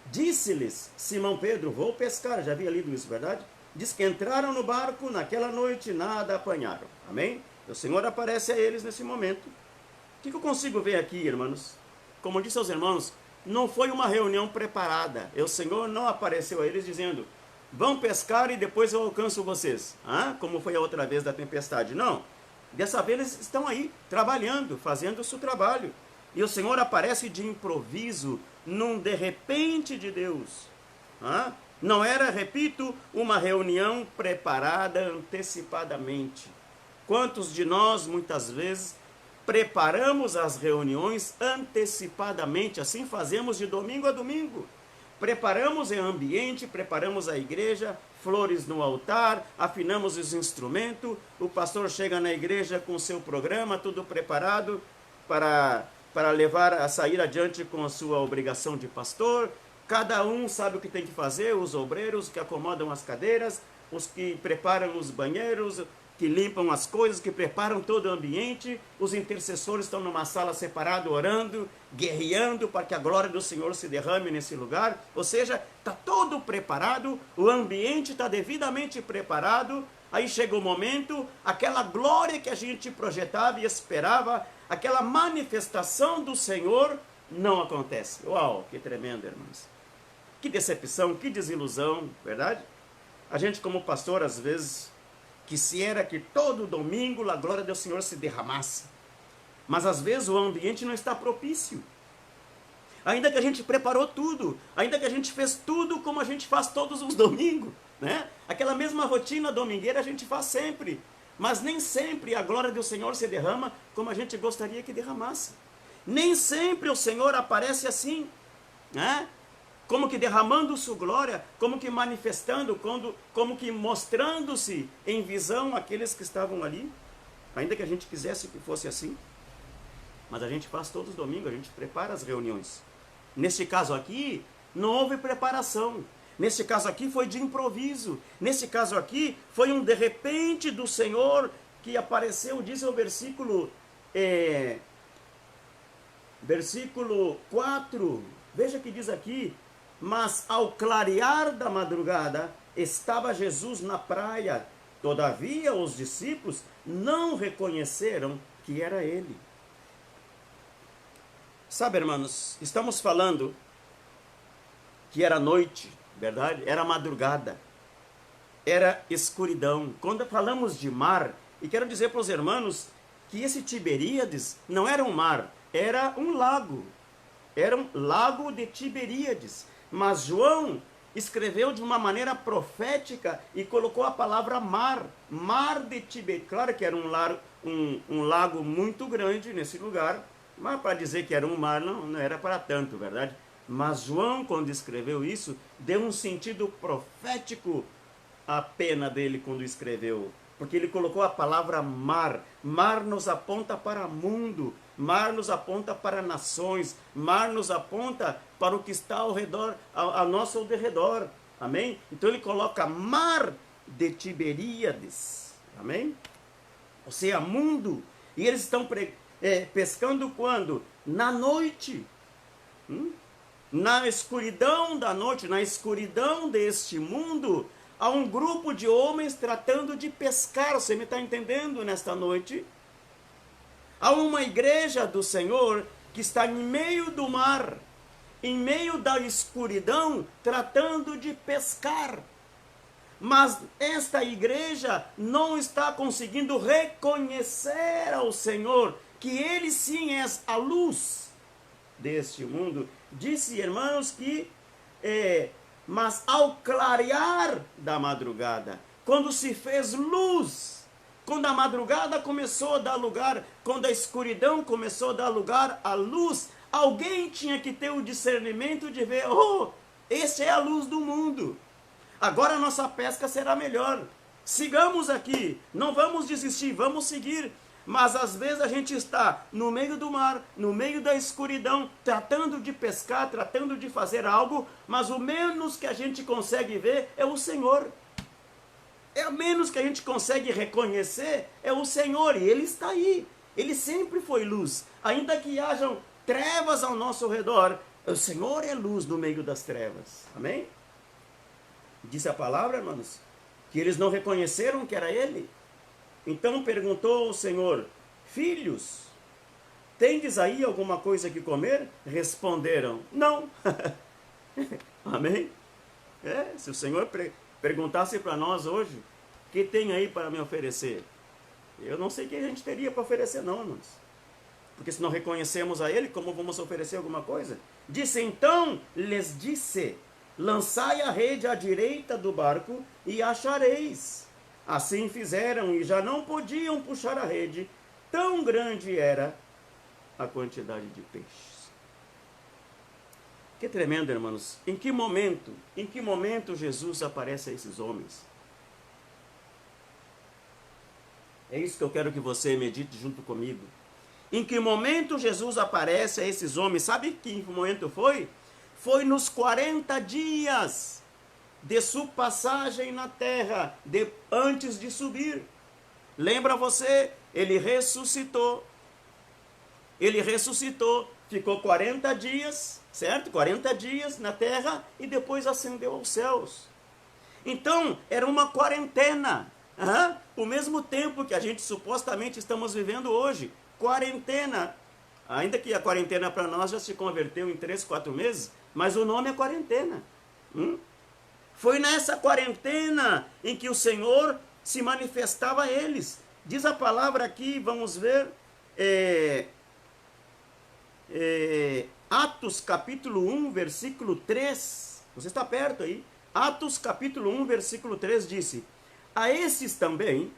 disse-lhes Simão Pedro, vou pescar. Já havia lido isso, verdade? Diz que entraram no barco, naquela noite nada apanharam. Amém? O Senhor aparece a eles nesse momento. O que eu consigo ver aqui, irmãos? Como disse aos irmãos, não foi uma reunião preparada. O Senhor não apareceu a eles dizendo, vão pescar e depois eu alcanço vocês. Como foi a outra vez da tempestade. Não. Dessa vez eles estão aí, trabalhando, fazendo o seu trabalho. E o Senhor aparece de improviso, num de repente de Deus. Não era, repito, uma reunião preparada antecipadamente. Quantos de nós, muitas vezes, preparamos as reuniões antecipadamente? Assim fazemos de domingo a domingo. preparamos o ambiente, preparamos a igreja, flores no altar, afinamos os instrumentos, o pastor chega na igreja com o seu programa, tudo preparado para levar a sair adiante com a sua obrigação de pastor. Cada um sabe o que tem que fazer, os obreiros que acomodam as cadeiras, os que preparam os banheiros, que limpam as coisas, que preparam todo o ambiente, os intercessores estão numa sala separada orando, guerreando para que a glória do Senhor se derrame nesse lugar. Ou seja, está todo preparado, o ambiente está devidamente preparado. Aí chega o momento, aquela glória que a gente projetava e esperava, aquela manifestação do Senhor não acontece. Uau, que tremendo, irmãos. Que decepção, que desilusão, verdade? A gente como pastor, às vezes, quisera que todo domingo a glória do Senhor se derramasse. Mas às vezes o ambiente não está propício. Ainda que a gente preparou tudo, ainda que a gente fez tudo como a gente faz todos os domingos, né? Aquela mesma rotina domingueira a gente faz sempre. Mas nem sempre a glória do Senhor se derrama como a gente gostaria que derramasse. Nem sempre o Senhor aparece assim, né? Como que derramando sua glória, como que manifestando, como que mostrando-se em visão àqueles que estavam ali. Ainda que a gente quisesse que fosse assim. Mas a gente faz todos os domingos, a gente prepara as reuniões. Neste caso aqui, não houve preparação. Neste caso aqui foi de improviso. Neste caso aqui foi um de repente do Senhor que apareceu, diz o versículo 4. Veja que diz aqui: mas ao clarear da madrugada, estava Jesus na praia. Todavia os discípulos não reconheceram que era ele. Sabe, irmãos, estamos falando que era noite, verdade? Era madrugada, era escuridão. Quando falamos de mar, e quero dizer para os irmãos que esse Tiberíades não era um mar, era um lago. Era um lago de Tiberíades. Mas João escreveu de uma maneira profética e colocou a palavra mar. Mar de Tiberíades. Claro que era um lago muito grande nesse lugar, mas para dizer que era um mar não era para tanto, verdade? Mas João, quando escreveu isso, deu um sentido profético à pena dele quando escreveu. Porque ele colocou a palavra mar. Mar nos aponta para o mundo. Mar nos aponta para nações. Mar nos aponta para o que está ao redor, a nosso derredor. Amém? Então ele coloca mar de Tiberíades. Amém? Ou seja, mundo. E eles estão pescando quando? Na noite. Na escuridão da noite, na escuridão deste mundo, há um grupo de homens tratando de pescar. Você me está entendendo nesta noite? Há uma igreja do Senhor que está em meio do mar, em meio da escuridão, tratando de pescar. Mas esta igreja não está conseguindo reconhecer ao Senhor que Ele sim é a luz deste mundo. Disse, irmãos, que mas ao clarear da madrugada, quando se fez luz, quando a madrugada começou a dar lugar, quando a escuridão começou a dar lugar à luz, alguém tinha que ter o discernimento de ver: oh, essa é a luz do mundo. Agora a nossa pesca será melhor. Sigamos aqui, não vamos desistir, vamos seguir. Mas às vezes a gente está no meio do mar, no meio da escuridão, tratando de pescar, tratando de fazer algo, mas o menos que a gente consegue ver é o Senhor. É o menos que a gente consegue reconhecer é o Senhor, e Ele está aí. Ele sempre foi luz. Ainda que hajam trevas ao nosso redor, o Senhor é luz no meio das trevas. Amém? Disse a palavra, irmãos, que eles não reconheceram que era Ele. Então perguntou o Senhor: filhos, tendes aí alguma coisa que comer? Responderam: não. Amém? Se o Senhor perguntasse para nós hoje: o que tem aí para me oferecer? Eu não sei o que a gente teria para oferecer não, irmãos. Porque se não reconhecemos a Ele, como vamos oferecer alguma coisa? Disse então, lhes disse: lançai a rede à direita do barco e achareis. Assim fizeram e já não podiam puxar a rede, tão grande era a quantidade de peixes. Que tremendo, irmãos. Em que momento Jesus aparece a esses homens? É isso que eu quero que você medite junto comigo. Em que momento Jesus aparece a esses homens? Sabe que momento foi? Foi nos 40 dias de sua passagem na terra, antes de subir. Lembra você? Ele ressuscitou. Ele ressuscitou, ficou 40 dias, certo? 40 dias na terra e depois ascendeu aos céus. Então, era uma quarentena. O mesmo tempo que a gente supostamente estamos vivendo hoje. Quarentena. Ainda que a quarentena para nós já se converteu em 3, 4 meses, mas o nome é quarentena. Foi nessa quarentena em que o Senhor se manifestava a eles. Diz a palavra aqui, vamos ver, Atos capítulo 1, versículo 3. Você está perto aí? Atos capítulo 1, versículo 3 disse: a esses também,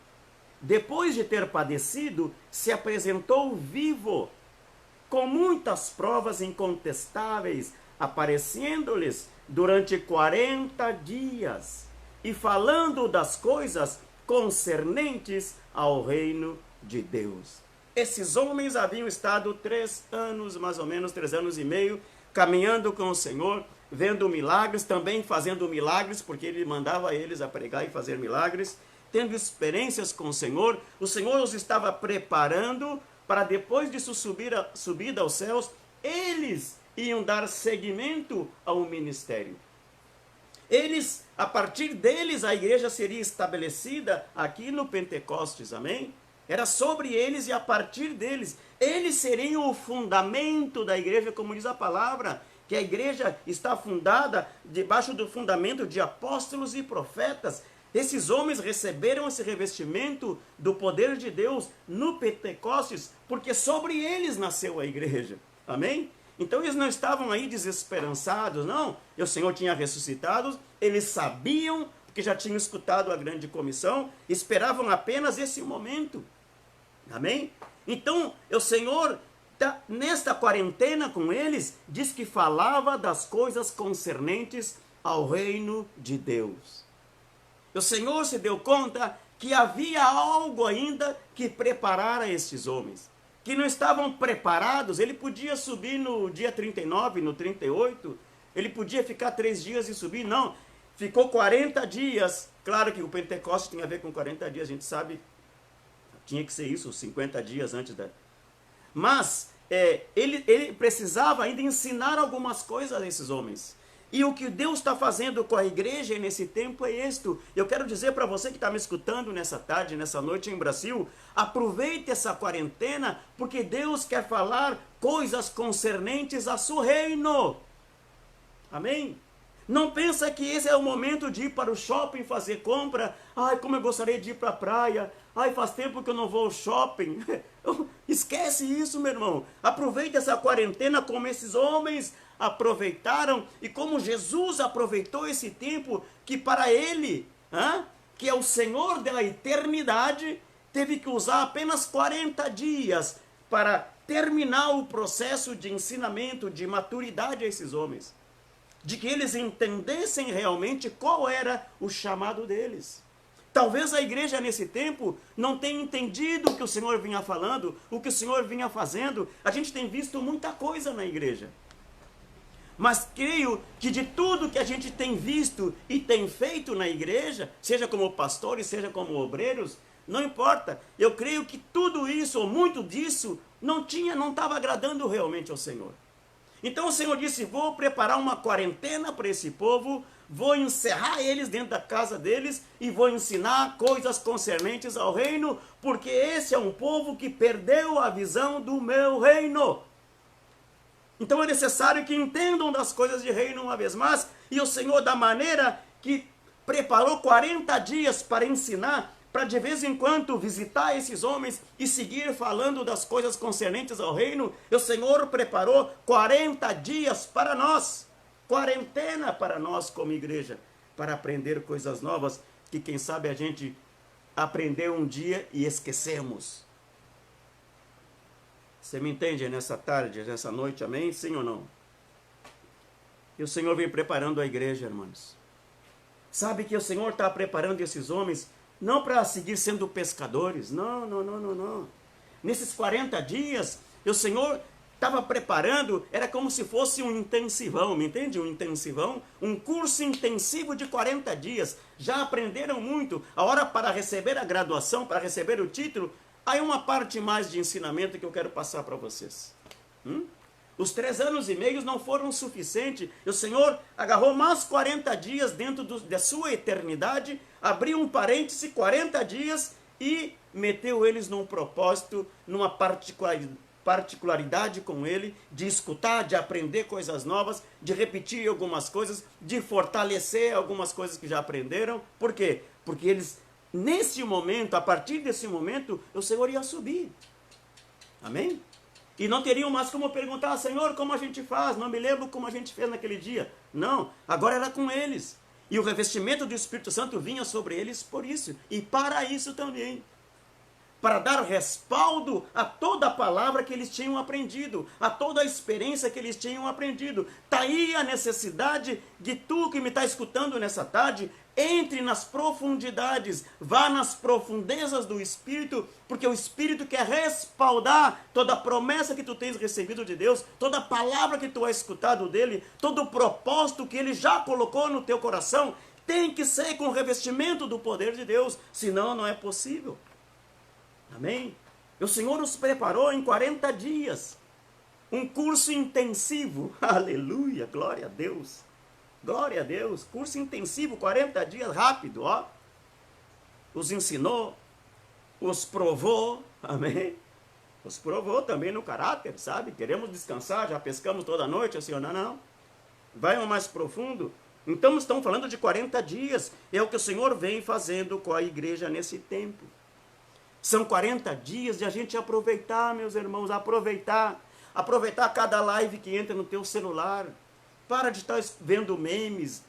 depois de ter padecido, se apresentou vivo, com muitas provas incontestáveis, aparecendo-lhes durante 40 dias, e falando das coisas concernentes ao reino de Deus. Esses homens haviam estado 3 anos, mais ou menos 3 anos e meio, caminhando com o Senhor, vendo milagres, também fazendo milagres, porque ele mandava eles a pregar e fazer milagres, tendo experiências com o Senhor os estava preparando para depois disso subida aos céus, eles iam dar seguimento ao ministério. A partir deles, a igreja seria estabelecida aqui no Pentecostes, amém? Era sobre eles e a partir deles. Eles seriam o fundamento da igreja, como diz a palavra, que a igreja está fundada debaixo do fundamento de apóstolos e profetas. Esses homens receberam esse revestimento do poder de Deus no Pentecostes, porque sobre eles nasceu a igreja. Amém? Então eles não estavam aí desesperançados, não. E o Senhor tinha ressuscitado, eles sabiam, porque já tinham escutado a grande comissão, esperavam apenas esse momento. Amém? Então, o Senhor, nesta quarentena com eles, diz que falava das coisas concernentes ao reino de Deus. O Senhor se deu conta que havia algo ainda que preparara estes homens, que não estavam preparados. Ele podia subir no dia 39, no 38, ele podia ficar 3 dias e subir, não. Ficou 40 dias, claro que o Pentecostes tem a ver com 40 dias, a gente sabe, tinha que ser isso, 50 dias antes da... Mas ele precisava ainda ensinar algumas coisas a esses homens. E o que Deus está fazendo com a igreja nesse tempo é isto. Eu quero dizer para você que está me escutando nessa tarde, nessa noite em Brasil, aproveite essa quarentena, porque Deus quer falar coisas concernentes a seu reino. Amém? Não pensa que esse é o momento de ir para o shopping fazer compra. Ai, como eu gostaria de ir para a praia. Ai, faz tempo que eu não vou ao shopping. Esquece isso, meu irmão. Aproveite essa quarentena como esses homens aproveitaram e como Jesus aproveitou esse tempo que para ele, que é o Senhor da eternidade, teve que usar apenas 40 dias para terminar o processo de ensinamento, de maturidade a esses homens. De que eles entendessem realmente qual era o chamado deles. Talvez a igreja nesse tempo não tenha entendido o que o Senhor vinha falando, o que o Senhor vinha fazendo. A gente tem visto muita coisa na igreja. Mas creio que de tudo que a gente tem visto e tem feito na igreja, seja como pastores, seja como obreiros, não importa. Eu creio que tudo isso, ou muito disso, não estava agradando realmente ao Senhor. Então o Senhor disse, vou preparar uma quarentena para esse povo, vou encerrar eles dentro da casa deles e vou ensinar coisas concernentes ao reino, porque esse é um povo que perdeu a visão do meu reino. Então é necessário que entendam das coisas de reino uma vez mais, e o Senhor, da maneira que preparou 40 dias para ensinar, para de vez em quando visitar esses homens e seguir falando das coisas concernentes ao reino, o Senhor preparou 40 dias para nós, quarentena para nós como igreja, para aprender coisas novas, que quem sabe a gente aprendeu um dia e esquecemos. Você me entende nessa tarde, nessa noite, amém? Sim ou não? E o Senhor vem preparando a igreja, irmãos. Sabe que o Senhor está preparando esses homens não para seguir sendo pescadores. Não, não, não, não, não. Nesses 40 dias, o Senhor estava preparando, era como se fosse um intensivão, me entende? Um intensivão, um curso intensivo de 40 dias. Já aprenderam muito. A hora para receber a graduação, para receber o título, aí uma parte mais de ensinamento que eu quero passar para vocês. Os 3 anos e meio não foram suficientes. O Senhor agarrou mais 40 dias dentro da sua eternidade, abriu um parêntese, 40 dias, e meteu eles num propósito, numa particularidade com ele, de escutar, de aprender coisas novas, de repetir algumas coisas, de fortalecer algumas coisas que já aprenderam. Por quê? Porque eles, nesse momento, a partir desse momento, o Senhor ia subir. Amém? E não teriam mais como perguntar, Senhor, como a gente faz? Não me lembro como a gente fez naquele dia. Não, agora era com eles. E o revestimento do Espírito Santo vinha sobre eles por isso. E para isso também. Para dar respaldo a toda a palavra que eles tinham aprendido, a toda a experiência que eles tinham aprendido. Está aí a necessidade de tu que me está escutando nessa tarde, entre nas profundidades, vá nas profundezas do Espírito, porque o Espírito quer respaldar toda a promessa que tu tens recebido de Deus, toda a palavra que tu has escutado dele, todo o propósito que ele já colocou no teu coração, tem que ser com o revestimento do poder de Deus, senão não é possível. Amém? O Senhor nos preparou em 40 dias, um curso intensivo, aleluia, glória a Deus. Glória a Deus, curso intensivo, 40 dias, rápido, ó. Os ensinou, os provou, amém? Os provou também no caráter, sabe? Queremos descansar, já pescamos toda noite, assim, não. Vai um mais profundo. Então estamos falando de 40 dias, é o que o Senhor vem fazendo com a igreja nesse tempo. São 40 dias de a gente aproveitar, meus irmãos, aproveitar cada live que entra no teu celular. Para de estar vendo memes,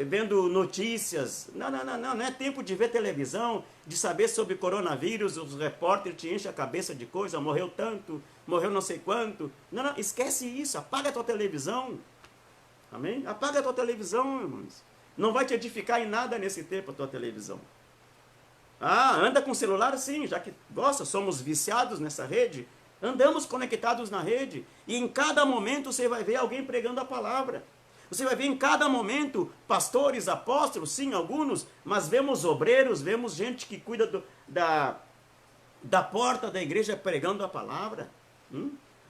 vendo notícias. Não é tempo de ver televisão, de saber sobre coronavírus, os repórteres te enchem a cabeça de coisa, morreu tanto, morreu não sei quanto. Não, esquece isso, apaga a tua televisão. Amém? Apaga a tua televisão, irmãos. Não vai te edificar em nada nesse tempo a tua televisão. Anda com o celular sim, já que gosta, somos viciados nessa rede. Andamos conectados na rede e em cada momento você vai ver alguém pregando a palavra. Você vai ver em cada momento pastores, apóstolos, sim, alguns, mas vemos obreiros, vemos gente que cuida da porta da igreja pregando a palavra.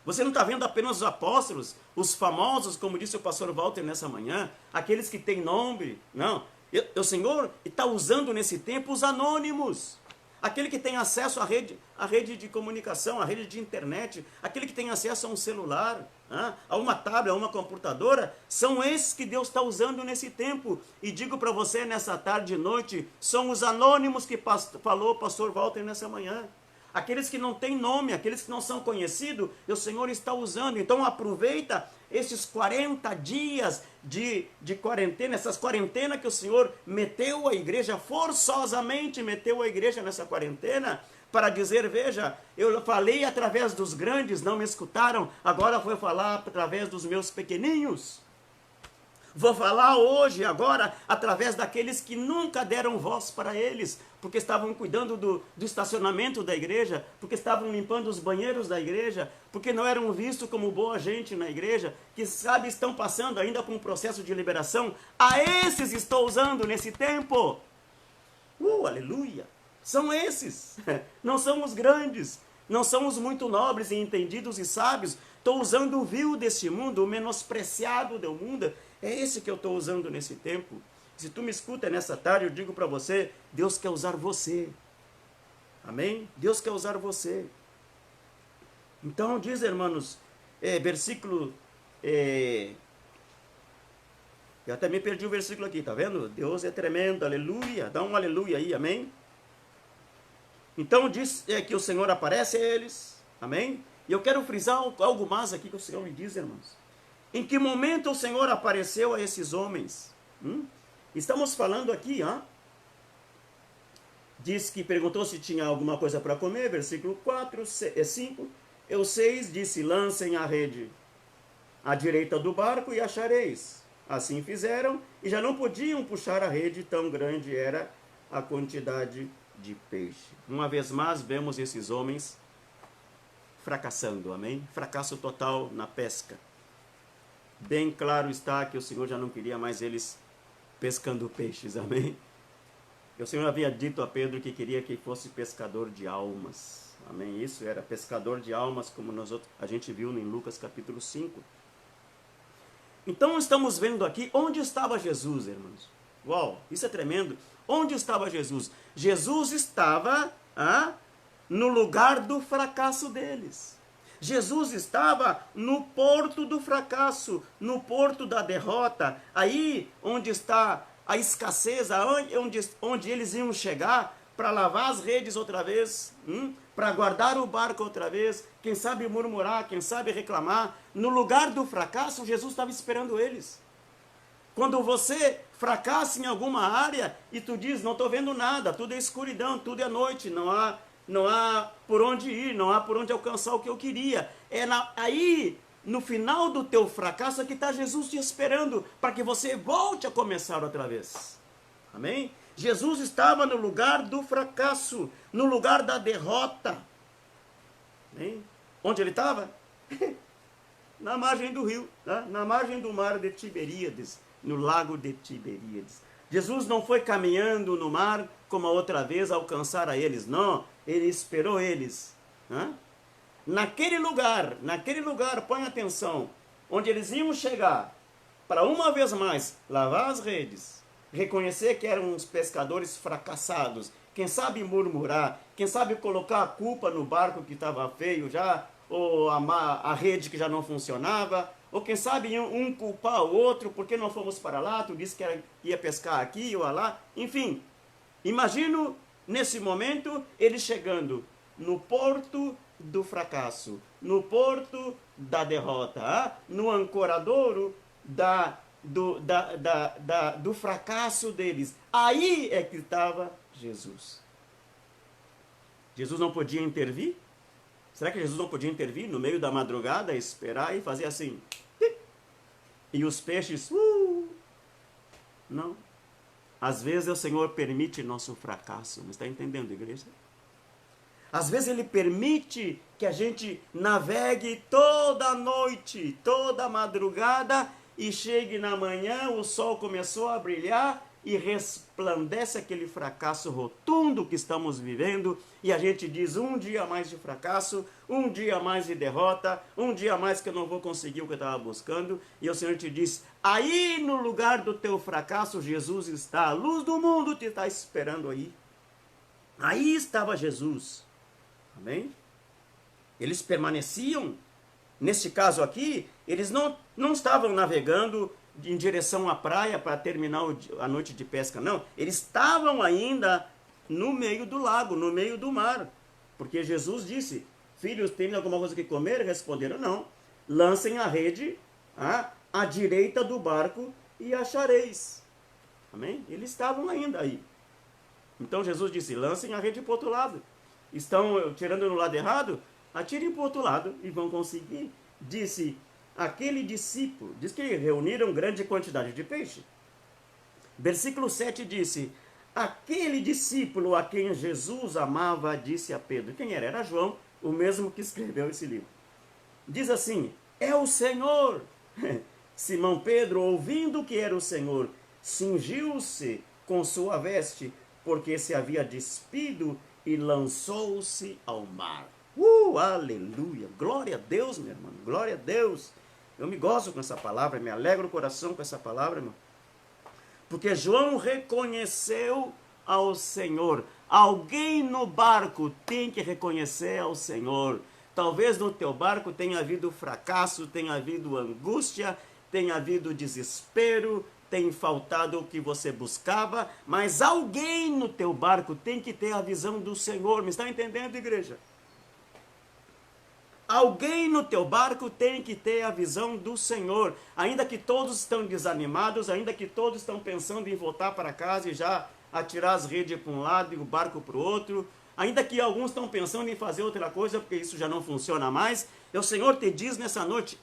Você não está vendo apenas os apóstolos, os famosos, como disse o pastor Walter nessa manhã, aqueles que têm nome. Não, o Senhor está usando nesse tempo os anônimos. Aquele que tem acesso à rede de comunicação, à rede de internet, aquele que tem acesso a um celular, a uma tablet, a uma computadora, são esses que Deus está usando nesse tempo. E digo para você nessa tarde e noite, são os anônimos que falou o pastor Walter nessa manhã. Aqueles que não têm nome, aqueles que não são conhecidos, o Senhor está usando. Então aproveita esses 40 dias de quarentena, essas quarentenas que o Senhor meteu a igreja, forçosamente meteu a igreja nessa quarentena, para dizer, veja, eu falei através dos grandes, não me escutaram, agora vou falar através dos meus pequeninhos. Vou falar hoje, agora, através daqueles que nunca deram voz para eles, porque estavam cuidando do estacionamento da igreja, porque estavam limpando os banheiros da igreja, porque não eram vistos como boa gente na igreja, que, sabe, estão passando ainda por um processo de liberação. A esses estou usando nesse tempo. Aleluia! São esses, não são os grandes, não são os muito nobres e entendidos e sábios. Estou usando o vil desse mundo, o menospreciado do mundo. É esse que eu estou usando nesse tempo. Se tu me escuta nessa tarde, eu digo para você, Deus quer usar você. Amém? Deus quer usar você. Então diz, irmãos, versículo... eu até me perdi o versículo aqui, tá vendo? Deus é tremendo, aleluia. Dá um aleluia aí, amém? Então diz que o Senhor aparece a eles, amém? E eu quero frisar algo mais aqui que o Senhor me diz, irmãos. Em que momento o Senhor apareceu a esses homens? Estamos falando aqui, diz que perguntou se tinha alguma coisa para comer, versículo 4, 5. O 6 disse, lancem a rede. à direita do barco e achareis. Assim fizeram, e já não podiam puxar a rede, tão grande era a quantidade de peixe. Uma vez mais, vemos esses homens fracassando, amém? Fracasso total na pesca. Bem claro está que o Senhor já não queria mais eles pescando peixes, amém? O Senhor havia dito a Pedro que queria que fosse pescador de almas, amém? Isso era pescador de almas, como a gente viu em Lucas capítulo 5. Então estamos vendo aqui onde estava Jesus, irmãos. Uau, isso é tremendo. Onde estava Jesus? Jesus estava no lugar do fracasso deles. Jesus estava no porto do fracasso, no porto da derrota, aí onde está a escassez, onde eles iam chegar para lavar as redes outra vez, para guardar o barco outra vez, quem sabe murmurar, quem sabe reclamar. No lugar do fracasso, Jesus estava esperando eles. Quando você fracassa em alguma área e tu diz, não estou vendo nada, tudo é escuridão, tudo é noite, não há por onde ir, não há por onde alcançar o que eu queria. Aí, no final do teu fracasso, é que está Jesus te esperando para que você volte a começar outra vez. Amém? Jesus estava no lugar do fracasso, no lugar da derrota. Amém? Onde ele estava? Na margem do rio, na margem do mar de Tiberíades, no lago de Tiberíades. Jesus não foi caminhando no mar como a outra vez alcançar a eles, não. Ele esperou eles. Naquele lugar, põe atenção, onde eles iam chegar, para uma vez mais lavar as redes, reconhecer que eram uns pescadores fracassados, quem sabe murmurar, quem sabe colocar a culpa no barco que estava feio já, ou a rede que já não funcionava, ou quem sabe um culpar o outro, porque não fomos para lá, tu disse que ia pescar aqui ou lá, enfim. Imagino, nesse momento, eles chegando no porto do fracasso, no porto da derrota, no ancoradouro do fracasso deles. Aí é que estava Jesus. Jesus não podia intervir? Será que Jesus não podia intervir no meio da madrugada, esperar e fazer assim? E os peixes... Não. Às vezes o Senhor permite nosso fracasso. Mas está entendendo, igreja? Às vezes Ele permite que a gente navegue toda a noite, toda a madrugada, e chegue na manhã, o sol começou a brilhar e resplandece aquele fracasso rotundo que estamos vivendo, e a gente diz, um dia mais de fracasso, um dia mais de derrota, um dia mais que eu não vou conseguir o que eu estava buscando, e o Senhor te diz, aí no lugar do teu fracasso Jesus está, a luz do mundo te está esperando aí. Aí estava Jesus. Amém? Eles permaneciam, neste caso aqui, eles não estavam navegando em direção à praia para terminar a noite de pesca, não. Eles estavam ainda no meio do lago, no meio do mar. Porque Jesus disse, filhos, tem alguma coisa que comer? Responderam, não. Lancem a rede à direita do barco e achareis. Amém? Eles estavam ainda aí. Então Jesus disse, lancem a rede para o outro lado. Estão tirando no lado errado? Atirem para o outro lado e vão conseguir. Disse aquele discípulo, diz que reuniram grande quantidade de peixe. Versículo 7 disse, aquele discípulo a quem Jesus amava, disse a Pedro. Quem era? Era João, o mesmo que escreveu esse livro. Diz assim, é o Senhor. Simão Pedro, ouvindo que era o Senhor, cingiu-se com sua veste, porque se havia despido, e lançou-se ao mar. Aleluia! Glória a Deus, meu irmão. Glória a Deus. Eu me gozo com essa palavra, me alegro o coração com essa palavra, irmão. Porque João reconheceu ao Senhor. Alguém no barco tem que reconhecer ao Senhor. Talvez no teu barco tenha havido fracasso, tenha havido angústia, tenha havido desespero, tem faltado o que você buscava, mas alguém no teu barco tem que ter a visão do Senhor. Me está entendendo, igreja? Alguém no teu barco tem que ter a visão do Senhor. Ainda que todos estão desanimados, ainda que todos estão pensando em voltar para casa e já atirar as redes para um lado e o barco para o outro, ainda que alguns estão pensando em fazer outra coisa, porque isso já não funciona mais, o Senhor te diz nessa noite,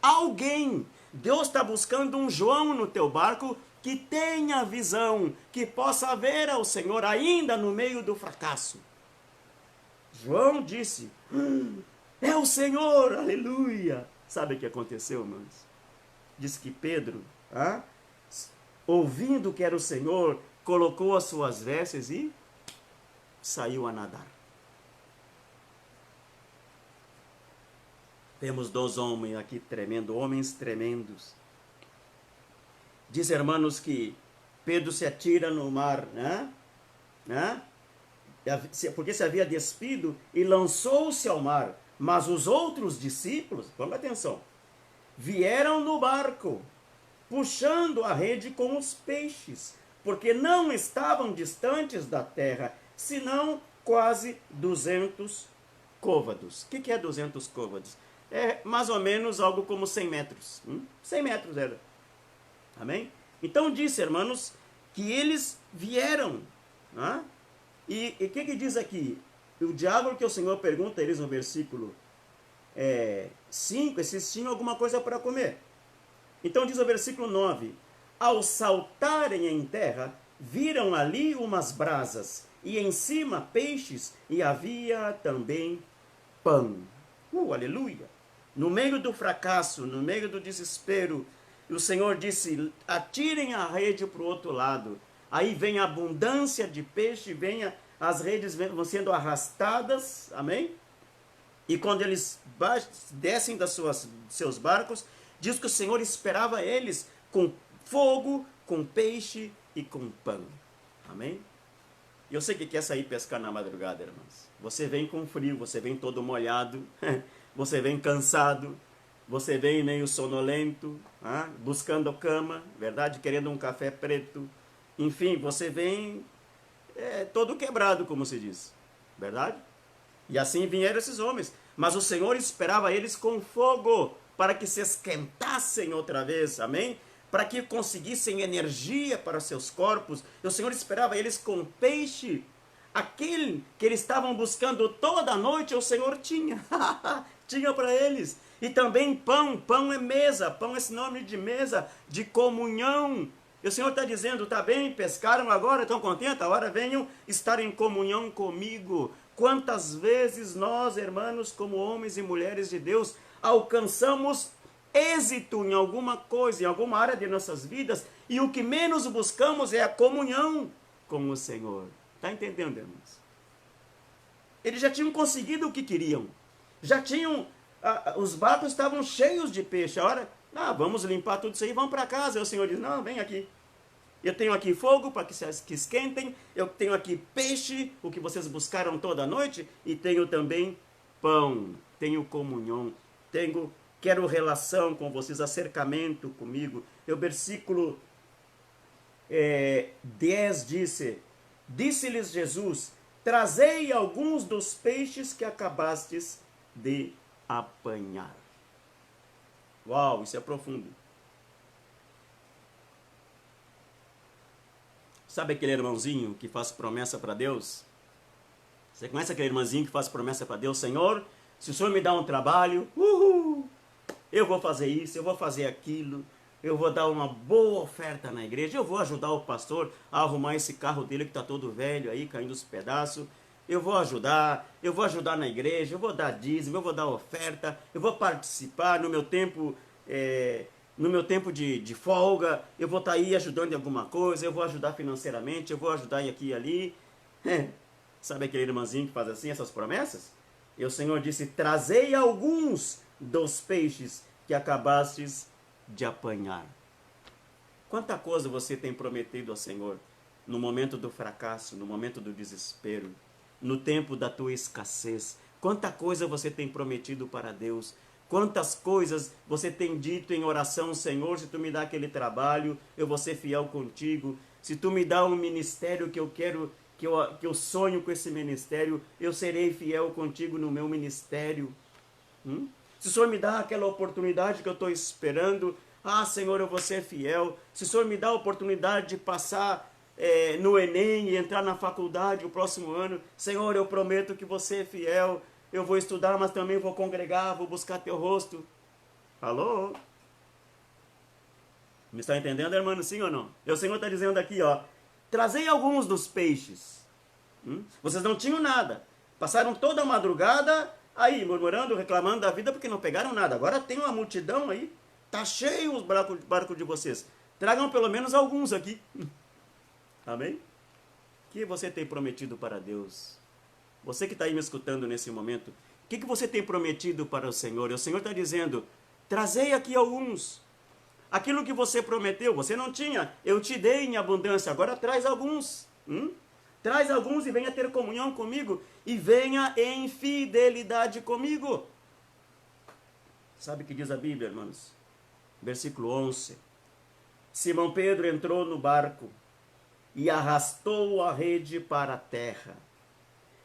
Deus está buscando um João no teu barco, que tenha visão, que possa ver ao Senhor ainda no meio do fracasso. João disse, é o Senhor, aleluia. Sabe o que aconteceu, irmãos? Diz que Pedro, ouvindo que era o Senhor, colocou as suas vestes e saiu a nadar. Temos dois homens aqui homens tremendos. Diz, irmãos, que Pedro se atira no mar, porque se havia despido e lançou-se ao mar. Mas os outros discípulos, presta atenção, vieram no barco, puxando a rede com os peixes, porque não estavam distantes da terra, senão quase 200 côvados. O que é 200 côvados? É mais ou menos algo como 100 metros. 100 metros era. Amém? Então disse, irmãos, que eles vieram. E o que diz aqui? O diálogo que o Senhor pergunta a eles no versículo 5, esses tinham alguma coisa para comer. Então diz o versículo 9, ao saltarem em terra, viram ali umas brasas, e em cima peixes, e havia também pão. Aleluia! No meio do fracasso, no meio do desespero, o Senhor disse, atirem a rede para o outro lado. Aí vem a abundância de peixe, as redes vão sendo arrastadas, amém? E quando eles descem seus barcos, diz que o Senhor esperava eles com fogo, com peixe e com pão, amém? E eu sei que quer sair pescar na madrugada, irmãos. Você vem com frio, você vem todo molhado, você vem cansado, você vem meio sonolento, buscando cama, verdade? Querendo um café preto. Enfim, você vem todo quebrado, como se diz, verdade? E assim vieram esses homens. Mas o Senhor esperava eles com fogo, para que se esquentassem outra vez, amém? Para que conseguissem energia para seus corpos. E o Senhor esperava eles com peixe. Aquele que eles estavam buscando toda a noite, o Senhor tinha. Tinha para eles. E também pão. Pão é mesa. Pão é sinônimo de mesa, de comunhão. E o Senhor está dizendo, tá bem, pescaram agora, estão contentes? Agora venham estar em comunhão comigo. Quantas vezes nós, irmãos, como homens e mulheres de Deus, alcançamos êxito em alguma coisa, em alguma área de nossas vidas, e o que menos buscamos é a comunhão com o Senhor. Está entendendo, irmãos? Eles já tinham conseguido o que queriam. Já tinham, os barcos estavam cheios de peixe. A hora, vamos limpar tudo isso aí, vamos para casa. E o Senhor diz, não, vem aqui. Eu tenho aqui fogo para que esquentem, eu tenho aqui peixe, o que vocês buscaram toda a noite, e tenho também pão, tenho comunhão, quero relação com vocês, acercamento comigo. E o versículo 10 disse-lhes Jesus, trazei alguns dos peixes que acabastes de apanhar. Uau, isso é profundo. Sabe aquele irmãozinho que faz promessa para Deus? Você conhece aquele irmãozinho que faz promessa para Deus? Senhor, se o Senhor me dá um trabalho, eu vou fazer isso, eu vou fazer aquilo, eu vou dar uma boa oferta na igreja, eu vou ajudar o pastor a arrumar esse carro dele que está todo velho aí, caindo os pedaços, eu vou ajudar na igreja, eu vou dar dízimo, eu vou dar oferta, eu vou participar no meu tempo... No meu tempo de folga, eu vou estar aí ajudando em alguma coisa, eu vou ajudar financeiramente, eu vou ajudar aqui e ali. Sabe aquele irmãzinho que faz assim, essas promessas? E o Senhor disse, trazei alguns dos peixes que acabastes de apanhar. Quanta coisa você tem prometido ao Senhor no momento do fracasso, no momento do desespero, no tempo da tua escassez. Quanta coisa você tem prometido para Deus. Quantas coisas você tem dito em oração, Senhor, se tu me dá aquele trabalho, eu vou ser fiel contigo. Se tu me dá um ministério que eu quero, que eu sonho com esse ministério, eu serei fiel contigo no meu ministério. Se o Senhor me dá aquela oportunidade que eu estou esperando, Senhor, eu vou ser fiel. Se o Senhor me dá a oportunidade de passar no Enem e entrar na faculdade o próximo ano. Senhor, eu prometo que você é fiel, eu vou estudar, mas também vou congregar, vou buscar teu rosto. Alô? Me está entendendo, irmão? Sim ou não? O Senhor está dizendo aqui, ó, trazei alguns dos peixes. Vocês não tinham nada. Passaram toda a madrugada aí, murmurando, reclamando da vida porque não pegaram nada. Agora tem uma multidão aí. Tá cheio os barcos de vocês. Tragam pelo menos alguns aqui. Amém? O que você tem prometido para Deus? Você que está aí me escutando nesse momento, o que você tem prometido para o Senhor? E o Senhor está dizendo, trazei aqui alguns. Aquilo que você prometeu, você não tinha. Eu te dei em abundância. Agora traz alguns. Traz alguns e venha ter comunhão comigo. E venha em fidelidade comigo. Sabe o que diz a Bíblia, irmãos? Versículo 11. Simão Pedro entrou no barco e arrastou a rede para a terra,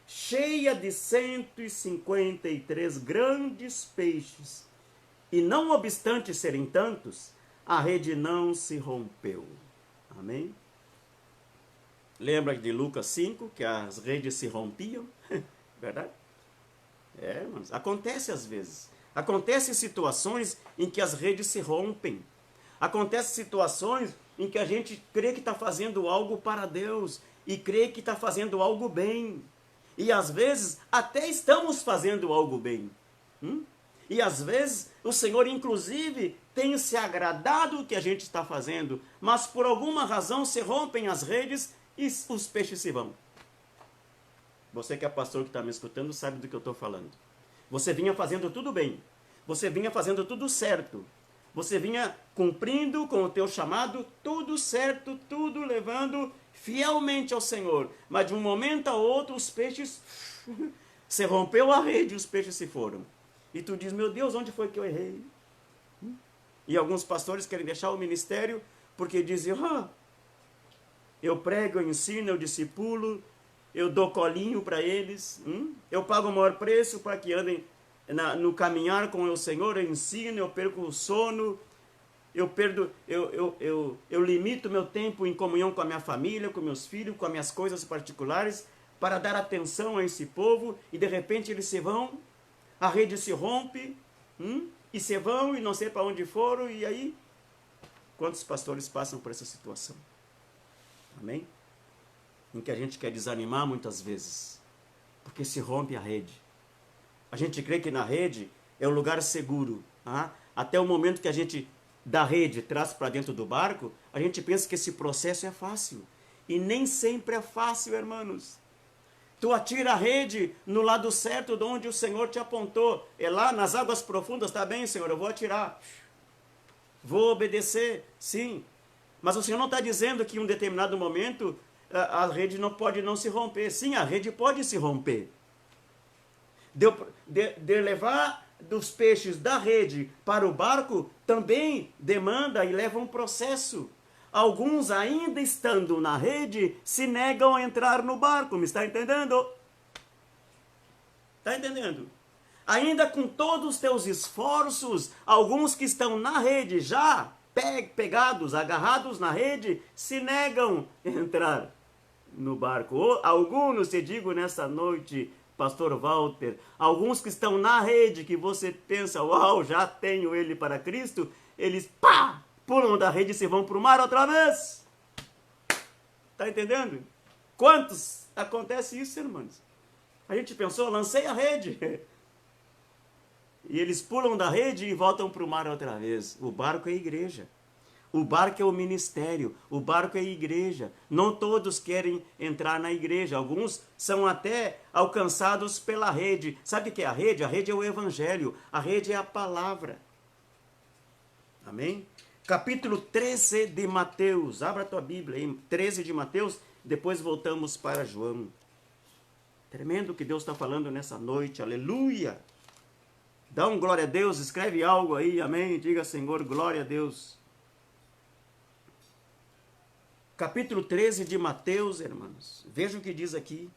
cheia de 153 grandes peixes. E não obstante serem tantos, a rede não se rompeu. Amém? Lembra de Lucas 5, que as redes se rompiam? Verdade? Mas acontece às vezes. Acontecem situações em que as redes se rompem. Acontecem situações em que a gente crê que está fazendo algo para Deus e crê que está fazendo algo bem. E às vezes até estamos fazendo algo bem. E às vezes o Senhor inclusive tem se agradado do que a gente está fazendo, mas por alguma razão se rompem as redes e os peixes se vão. Você que é pastor que está me escutando sabe do que eu estou falando. Você vinha fazendo tudo bem. Você vinha fazendo tudo certo. Você vinha cumprindo com o teu chamado, tudo certo, tudo levando fielmente ao Senhor. Mas de um momento a outro os peixes... se rompeu a rede e os peixes se foram. E tu diz, meu Deus, onde foi que eu errei? E alguns pastores querem deixar o ministério porque dizem, eu prego, eu ensino, eu discipulo, eu dou colinho para eles, eu pago o maior preço para que andem no caminhar com o Senhor, eu ensino, eu perco o sono, eu limito meu tempo em comunhão com a minha família, com meus filhos, com as minhas coisas particulares, para dar atenção a esse povo, e de repente eles se vão, a rede se rompe, e se vão, e não sei para onde foram, e aí, quantos pastores passam por essa situação? Amém? Em que a gente quer desanimar muitas vezes, porque se rompe a rede. A gente crê que na rede é o lugar seguro. Até o momento que a gente, da rede, traz para dentro do barco, a gente pensa que esse processo é fácil. E nem sempre é fácil, irmãos. Tu atira a rede no lado certo de onde o Senhor te apontou. É lá nas águas profundas, tá bem, Senhor, eu vou atirar. Vou obedecer, sim. Mas o Senhor não está dizendo que em um determinado momento a rede não pode não se romper. Sim, a rede pode se romper. De levar dos peixes da rede para o barco também demanda e leva um processo. Alguns, ainda estando na rede, se negam a entrar no barco. Me está entendendo? Está entendendo? Ainda com todos os teus esforços, alguns que estão na rede já pegados, agarrados na rede, se negam a entrar no barco. Ou alguns, te digo nessa noite, pastor Walter, alguns que estão na rede, que você pensa, uau, já tenho ele para Cristo, eles pulam da rede e se vão para o mar outra vez. Está entendendo? Quantos acontece isso, irmãos? A gente pensou, lancei a rede. E eles pulam da rede e voltam para o mar outra vez. O barco é a igreja. O barco é o ministério. O barco é a igreja. Não todos querem entrar na igreja. Alguns são até alcançados pela rede. Sabe o que é a rede? A rede é o evangelho. A rede é a palavra. Amém? Capítulo 13 de Mateus. Abra a tua Bíblia aí. 13 de Mateus. Depois voltamos para João. Tremendo o que Deus está falando nessa noite. Aleluia! Dá um glória a Deus, escreve algo aí, amém? Diga, Senhor, glória a Deus. Capítulo 13 de Mateus, irmãos. Veja o que diz aqui.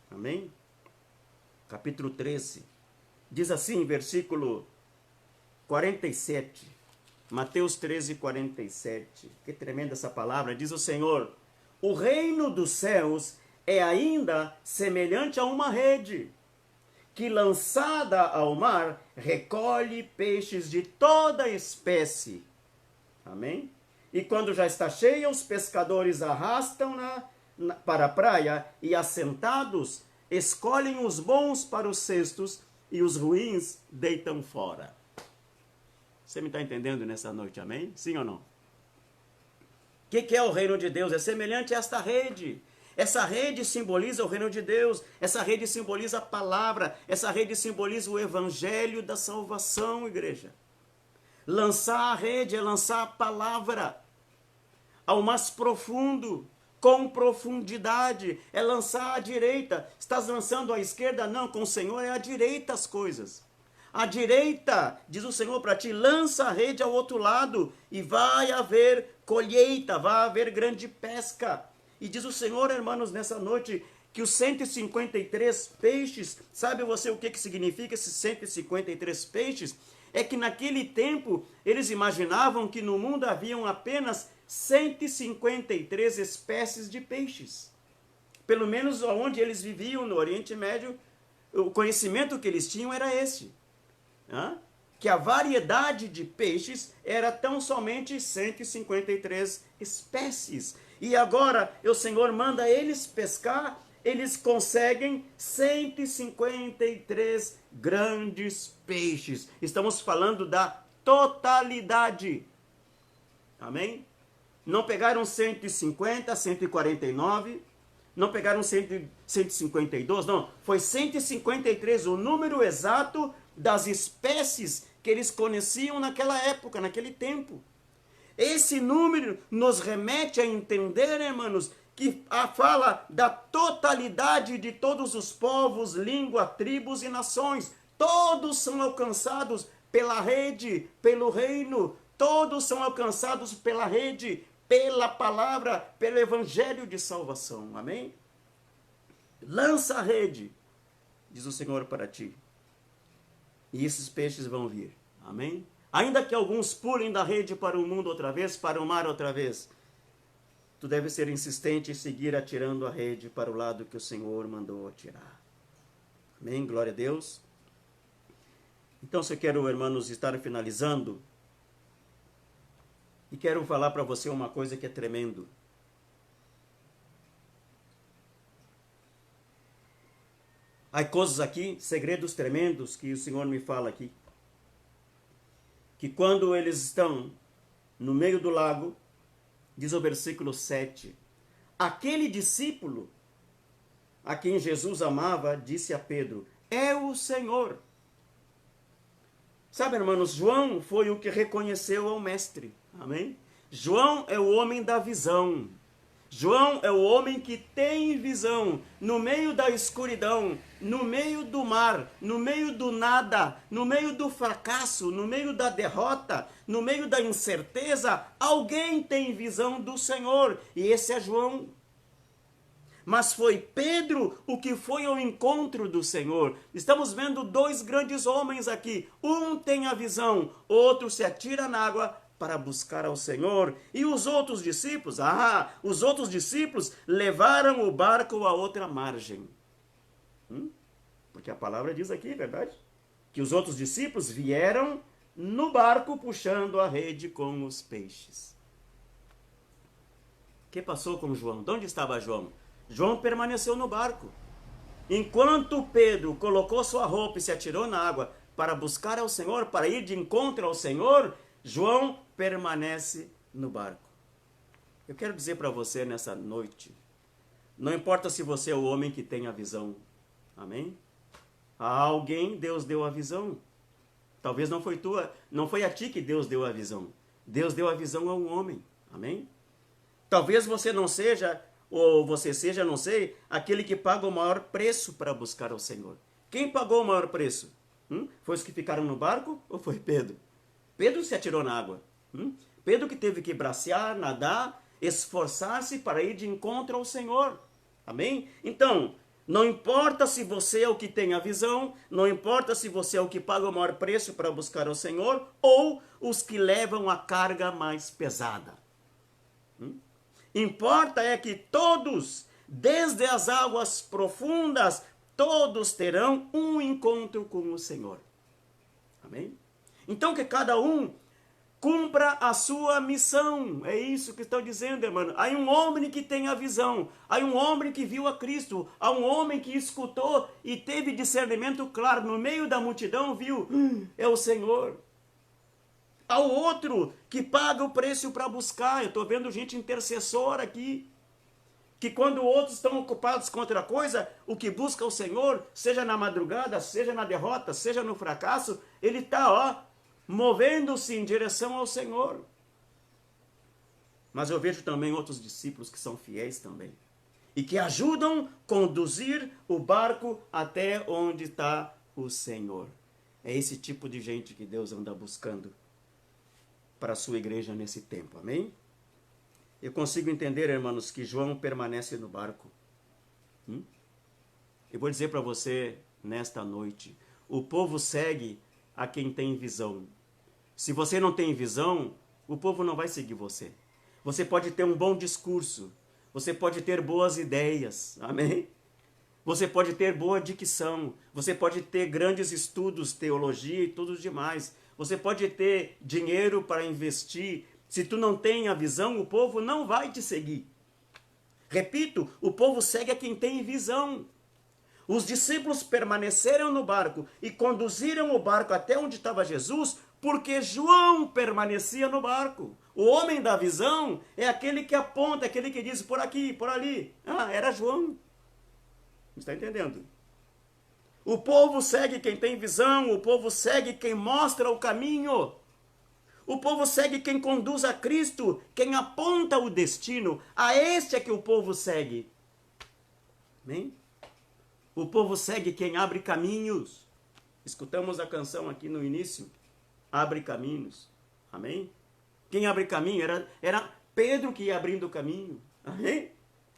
Amém? Capítulo 13. Diz assim, versículo 47. Mateus 13, 47. Que tremenda essa palavra. Diz o Senhor: O reino dos céus é ainda semelhante a uma rede, que lançada ao mar, recolhe peixes de toda espécie. Amém? E quando já está cheia, os pescadores arrastam-na para a praia e, assentados, escolhem os bons para os cestos e os ruins deitam fora. Você me está entendendo nessa noite, amém? Sim ou não? O que é o reino de Deus? É semelhante a esta rede. Essa rede simboliza o reino de Deus. Essa rede simboliza a palavra. Essa rede simboliza o evangelho da salvação, igreja. Lançar a rede é lançar a palavra ao mais profundo, com profundidade. É lançar à direita. Estás lançando à esquerda? Não, com o Senhor é à direita as coisas. À direita, diz o Senhor para ti, lança a rede ao outro lado e vai haver colheita, vai haver grande pesca. E diz o Senhor, irmãos, nessa noite, que os 153 peixes, sabe você o que significa esses 153 peixes? É que naquele tempo eles imaginavam que no mundo haviam apenas 153 espécies de peixes. Pelo menos onde eles viviam, no Oriente Médio, o conhecimento que eles tinham era esse. Que a variedade de peixes era tão somente 153 espécies. E agora o Senhor manda eles pescar, eles conseguem 153 grandes peixes. Estamos falando da totalidade. Amém? Não pegaram 150, 149, não pegaram 152, não. Foi 153, o número exato das espécies que eles conheciam naquela época, naquele tempo. Esse número nos remete a entender, irmãos, que fala da totalidade de todos os povos, língua, tribos e nações. Todos são alcançados pela rede, pelo reino. Todos são alcançados pela rede, pela palavra, pelo evangelho de salvação. Amém? Lança a rede, diz o Senhor para ti. E esses peixes vão vir. Amém? Ainda que alguns pulem da rede para o mundo outra vez, para o mar outra vez, tu deve ser insistente e seguir atirando a rede para o lado que o Senhor mandou atirar. Amém? Glória a Deus. Então, se eu quero, irmãos, estar finalizando, e quero falar para você uma coisa que é tremendo. Há coisas aqui, segredos tremendos que o Senhor me fala aqui. Que quando eles estão no meio do lago, diz o versículo 7, aquele discípulo a quem Jesus amava disse a Pedro, é o Senhor. Sabe, irmãos, João foi o que reconheceu ao mestre. Amém? João é o homem da visão. João é o homem que tem visão no meio da escuridão, no meio do mar, no meio do nada, no meio do fracasso, no meio da derrota, no meio da incerteza. Alguém tem visão do Senhor e esse é João. Mas foi Pedro o que foi ao encontro do Senhor. Estamos vendo dois grandes homens aqui. Um tem a visão, outro se atira na água para buscar ao Senhor. E os outros discípulos? Os outros discípulos levaram o barco a outra margem. Porque a palavra diz aqui, verdade? Que os outros discípulos vieram no barco puxando a rede com os peixes. O que passou com João? De onde estava João? João permaneceu no barco. Enquanto Pedro colocou sua roupa e se atirou na água para buscar ao Senhor, para ir de encontro ao Senhor, João permanece no barco. Eu quero dizer para você nessa noite, não importa se você é o homem que tem a visão, amém? A alguém Deus deu a visão. Talvez não foi a ti que Deus deu a visão. Deus deu a visão a um homem, amém? Talvez você não seja, ou você seja, não sei, aquele que paga o maior preço para buscar ao Senhor. Quem pagou o maior preço? Foi os que ficaram no barco ou foi Pedro? Pedro se atirou na água. Pedro que teve que bracear, nadar, esforçar-se para ir de encontro ao Senhor. Amém? Então, não importa se você é o que tem a visão, não importa se você é o que paga o maior preço para buscar ao Senhor, ou os que levam a carga mais pesada. Importa é que todos, desde as águas profundas, todos terão um encontro com o Senhor. Amém? Então que cada um cumpra a sua missão. É isso que estou dizendo, irmão. Há um homem que tem a visão. Há um homem que viu a Cristo. Há um homem que escutou e teve discernimento claro. No meio da multidão viu, é o Senhor. Há o outro que paga o preço para buscar. Eu estou vendo gente intercessora aqui. Que quando outros estão ocupados com outra coisa, o que busca o Senhor, seja na madrugada, seja na derrota, seja no fracasso, ele está, movendo-se em direção ao Senhor. Mas eu vejo também outros discípulos que são fiéis também. E que ajudam a conduzir o barco até onde está o Senhor. É esse tipo de gente que Deus anda buscando para a sua igreja nesse tempo. Amém? Eu consigo entender, irmãos, que João permanece no barco. Eu vou dizer para você nesta noite, o povo segue a quem tem visão. Se você não tem visão, o povo não vai seguir você. Você pode ter um bom discurso, você pode ter boas ideias, amém? Você pode ter boa dicção, você pode ter grandes estudos, teologia e tudo demais. Você pode ter dinheiro para investir. Se tu não tem a visão, o povo não vai te seguir. Repito, o povo segue a quem tem visão. Os discípulos permaneceram no barco e conduziram o barco até onde estava Jesus, porque João permanecia no barco. O homem da visão é aquele que aponta, aquele que diz por aqui, por ali. Era João. Está entendendo? O povo segue quem tem visão, o povo segue quem mostra o caminho. O povo segue quem conduz a Cristo, quem aponta o destino. A este é que o povo segue. Amém? O povo segue quem abre caminhos. Escutamos a canção aqui no início. Abre caminhos. Amém? Quem abre caminho era Pedro que ia abrindo o caminho. Amém?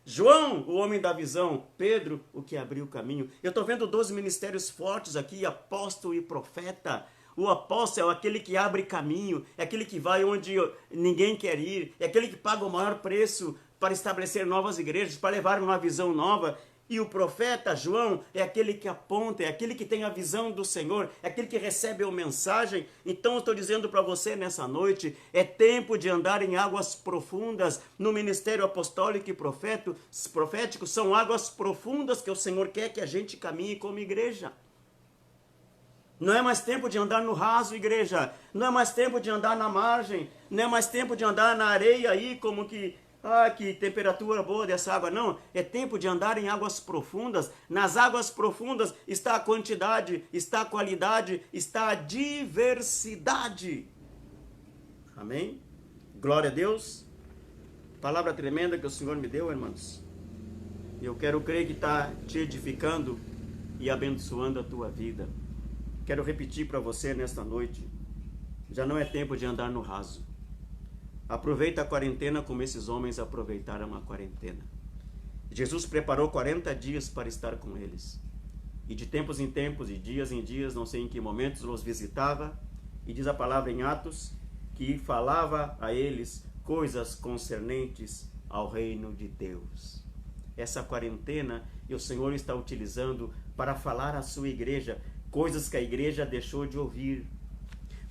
João, o homem da visão. Pedro, o que abriu o caminho. Eu estou vendo 2 ministérios fortes aqui, apóstolo e profeta. O apóstolo é aquele que abre caminho, é aquele que vai onde ninguém quer ir, é aquele que paga o maior preço para estabelecer novas igrejas, para levar uma visão nova. E o profeta João é aquele que aponta, é aquele que tem a visão do Senhor, é aquele que recebe a mensagem. Então eu estou dizendo para você nessa noite, é tempo de andar em águas profundas. No ministério apostólico e profético, são águas profundas que o Senhor quer que a gente caminhe como igreja. Não é mais tempo de andar no raso, igreja. Não é mais tempo de andar na margem. Não é mais tempo de andar na areia aí, como que temperatura boa dessa água. Não, é tempo de andar em águas profundas. Nas águas profundas está a quantidade, está a qualidade, está a diversidade. Amém? Glória a Deus. Palavra tremenda que o Senhor me deu, irmãos. Eu quero crer que está te edificando e abençoando a tua vida. Quero repetir para você nesta noite, já não é tempo de andar no raso. Aproveita a quarentena como esses homens aproveitaram a quarentena. Jesus preparou 40 dias para estar com eles. E de tempos em tempos, e dias em dias, não sei em que momentos, os visitava. E diz a palavra em Atos, que falava a eles coisas concernentes ao reino de Deus. Essa quarentena, o Senhor está utilizando para falar à sua igreja, coisas que a igreja deixou de ouvir,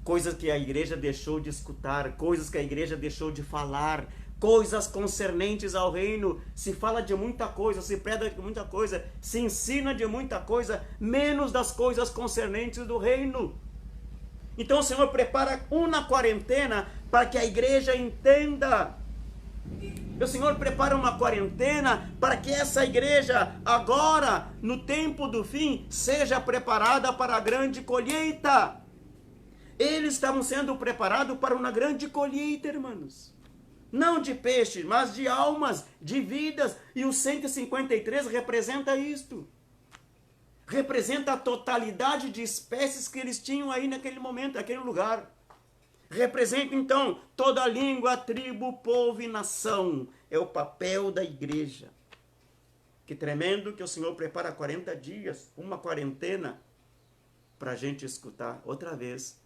coisas que a igreja deixou de escutar, coisas que a igreja deixou de falar, coisas concernentes ao reino. Se fala de muita coisa, se prega de muita coisa, se ensina de muita coisa, menos das coisas concernentes do reino. Então o Senhor prepara uma quarentena para que a igreja entenda. O Senhor prepara uma quarentena para que essa igreja, agora, no tempo do fim, seja preparada para a grande colheita. Eles estavam sendo preparados para uma grande colheita, irmãos. Não de peixe, mas de almas, de vidas. E o 153 representa isto. Representa a totalidade de espécies que eles tinham aí naquele momento, naquele lugar. Representa, então, toda a língua, tribo, povo e nação. É o papel da igreja. Que tremendo que o Senhor prepara 40 dias, uma quarentena, para a gente escutar outra vez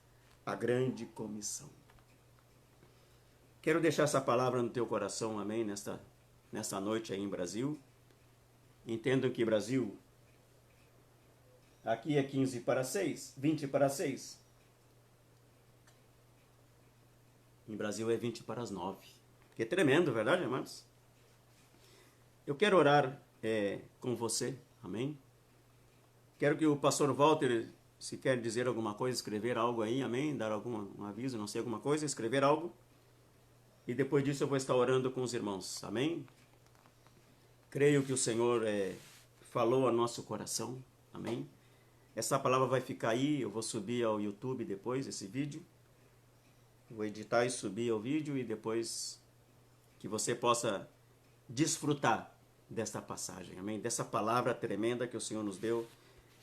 a grande comissão. Quero deixar essa palavra no teu coração, amém, nesta nessa noite aí em Brasil. Entendam que Brasil, aqui é 15 para 6, 20 para 6. Em Brasil é 20 para as 9. Que é tremendo, verdade, amados? Eu quero orar com você, amém? Quero que o pastor Walter, se quer dizer alguma coisa, escrever algo aí, amém? Dar algum aviso, não sei, alguma coisa, escrever algo. E depois disso eu vou estar orando com os irmãos, amém? Creio que o Senhor falou ao nosso coração, amém? Essa palavra vai ficar aí, eu vou subir ao YouTube depois, esse vídeo. Vou editar e subir o vídeo e depois que você possa desfrutar desta passagem, amém? Dessa palavra tremenda que o Senhor nos deu.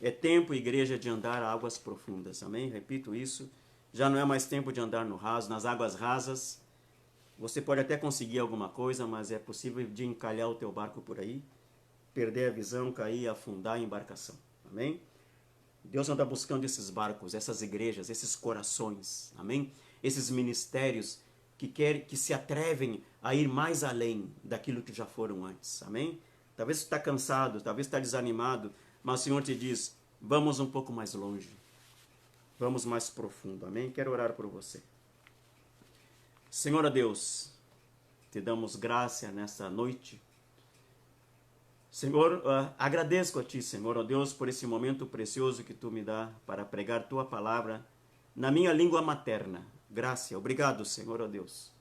É tempo, igreja, de andar a águas profundas, amém? Repito isso, já não é mais tempo de andar no raso, nas águas rasas. Você pode até conseguir alguma coisa, mas é possível de encalhar o teu barco por aí, perder a visão, cair, afundar a embarcação, amém? Deus não está buscando esses barcos, essas igrejas, esses corações, amém? Esses ministérios que se atrevem a ir mais além daquilo que já foram antes, amém? Talvez você está cansado, talvez está desanimado, mas o Senhor te diz, vamos um pouco mais longe, vamos mais profundo, amém? Quero orar por você. Senhor Deus, te damos graça nessa noite. Senhor, agradeço a Ti, Senhor, Deus, por esse momento precioso que Tu me dá para pregar Tua palavra na minha língua materna. Graça, obrigado, Senhor, Deus.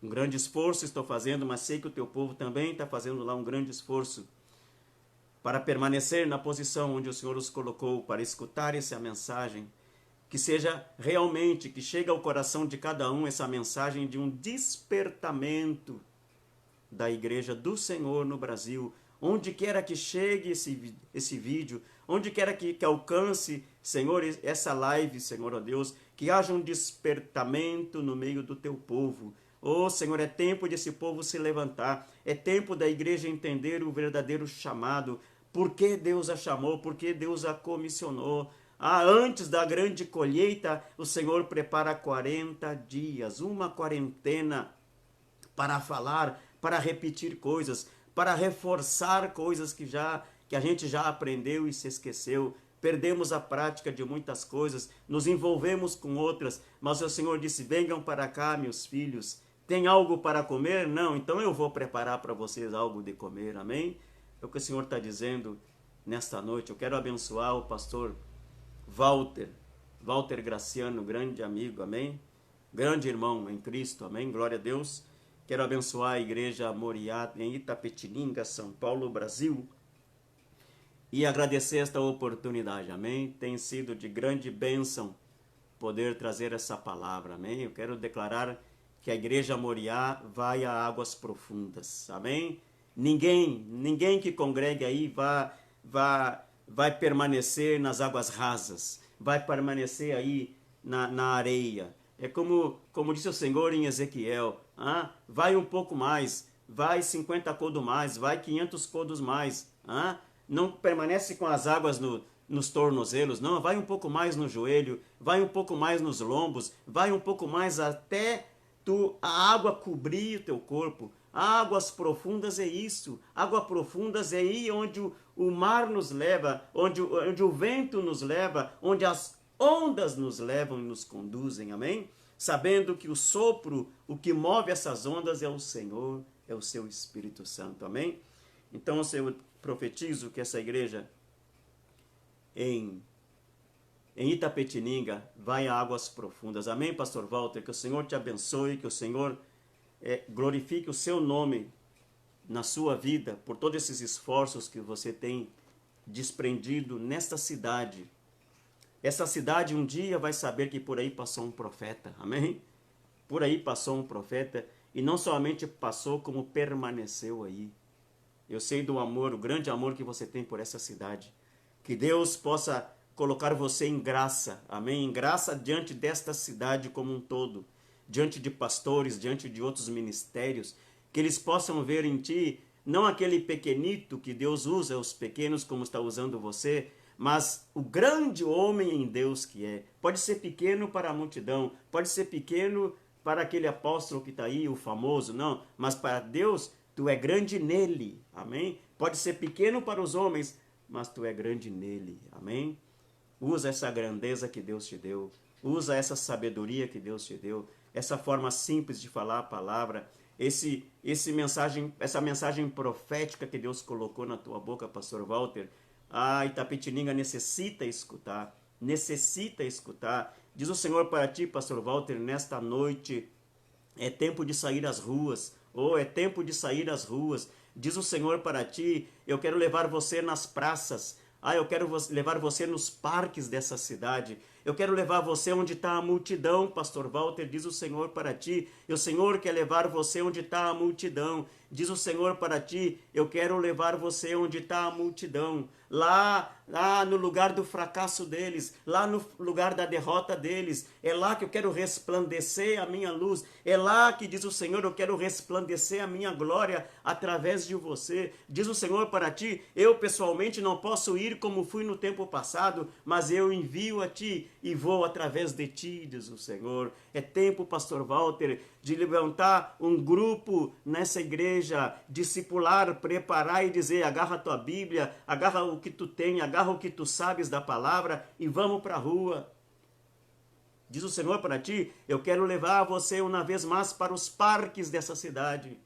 Um grande esforço estou fazendo, mas sei que o Teu povo também está fazendo lá um grande esforço para permanecer na posição onde o Senhor os colocou, para escutar essa mensagem, que seja realmente, que chegue ao coração de cada um essa mensagem de um despertamento da Igreja do Senhor no Brasil, onde quer que chegue esse vídeo, onde quer que alcance, Senhor, essa live, Senhor, ó Deus, que haja um despertamento no meio do Teu povo. Oh, Senhor, é tempo desse povo se levantar, é tempo da igreja entender o verdadeiro chamado, por que Deus a chamou, por que Deus a comissionou. Antes da grande colheita, o Senhor prepara 40 dias, uma quarentena, para falar, para repetir coisas, para reforçar coisas que a gente já aprendeu e se esqueceu. Perdemos a prática de muitas coisas, nos envolvemos com outras, mas o Senhor disse, venham para cá, meus filhos. Tem algo para comer? Não, então eu vou preparar para vocês algo de comer, amém? É o que o Senhor está dizendo nesta noite. Eu quero abençoar o pastor Walter Graciano, grande amigo, amém? Grande irmão em Cristo, amém? Glória a Deus. Quero abençoar a igreja Moriá em Itapetininga, São Paulo, Brasil. E agradecer esta oportunidade, amém? Tem sido de grande bênção poder trazer essa palavra, amém? Eu quero declarar que a igreja Moriá vai a águas profundas, amém? Ninguém que congregue aí vai permanecer nas águas rasas, vai permanecer aí na areia. É como disse o Senhor em Ezequiel, vai um pouco mais, vai 50 côdos mais, vai 500 côdos mais, não permanece com as águas nos tornozelos, não, vai um pouco mais no joelho, vai um pouco mais nos lombos, vai um pouco mais até a água cobrir o teu corpo. Águas profundas é isso, águas profundas é aí onde o mar nos leva, onde o vento nos leva, onde as ondas nos levam e nos conduzem, amém? Sabendo que o sopro, o que move essas ondas é o Senhor, é o seu Espírito Santo, amém? Então eu profetizo que essa igreja em Itapetininga vai a águas profundas, amém, pastor Walter? Que o Senhor te abençoe, que o Senhor glorifique o seu nome na sua vida, por todos esses esforços que você tem desprendido nesta cidade. Essa cidade um dia vai saber que por aí passou um profeta, amém? Por aí passou um profeta, e não somente passou, como permaneceu aí. Eu sei do amor, o grande amor que você tem por essa cidade. Que Deus possa colocar você em graça, amém? Em graça diante desta cidade como um todo, diante de pastores, diante de outros ministérios, que eles possam ver em ti, não aquele pequenito que Deus usa, os pequenos como está usando você, mas o grande homem em Deus que é. Pode ser pequeno para a multidão, pode ser pequeno para aquele apóstolo que está aí, o famoso, não, mas para Deus, Tu é grande nele, amém? Pode ser pequeno para os homens, mas tu é grande nele, amém? Usa essa grandeza que Deus te deu, usa essa sabedoria que Deus te deu, essa forma simples de falar a palavra, essa mensagem profética que Deus colocou na tua boca, pastor Walter. Itapetininga necessita escutar, necessita escutar. Diz o Senhor para ti, pastor Walter, nesta noite, é tempo de sair às ruas, é tempo de sair às ruas. Diz o Senhor para ti, eu quero levar você nas praças, eu quero levar você nos parques dessa cidade, eu quero levar você onde está a multidão, pastor Walter, diz o Senhor para ti, e o Senhor quer levar você onde está a multidão, diz o Senhor para ti, eu quero levar você onde está a multidão, lá no lugar do fracasso deles, lá no lugar da derrota deles, é lá que eu quero resplandecer a minha luz, é lá que diz o Senhor, eu quero resplandecer a minha glória através de você, diz o Senhor para ti, eu pessoalmente não posso ir como fui no tempo passado, mas eu envio a ti e vou através de ti, diz o Senhor. É tempo, pastor Walter, de levantar um grupo nessa igreja, discipular, preparar e dizer, agarra a tua Bíblia, agarra o que tu tem, agarra o que tu sabes da palavra e vamos para a rua. Diz o Senhor para ti, eu quero levar você uma vez mais para os parques dessa cidade.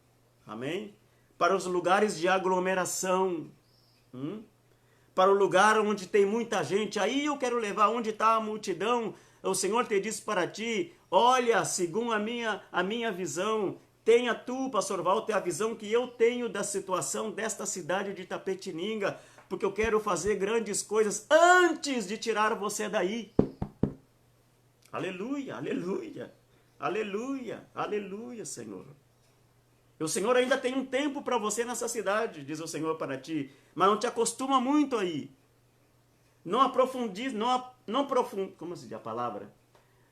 Amém? Para os lugares de aglomeração. Para o lugar onde tem muita gente. Aí eu quero levar onde está a multidão. O Senhor te diz para ti, olha, segundo a minha visão, tenha tu, pastor Walter, a visão que eu tenho da situação desta cidade de Itapetininga, porque eu quero fazer grandes coisas antes de tirar você daí. Aleluia, aleluia, aleluia, aleluia, Senhor. E o Senhor ainda tem um tempo para você nessa cidade, diz o Senhor para ti, mas não te acostuma muito aí. Não aprofundize, como se diz a palavra?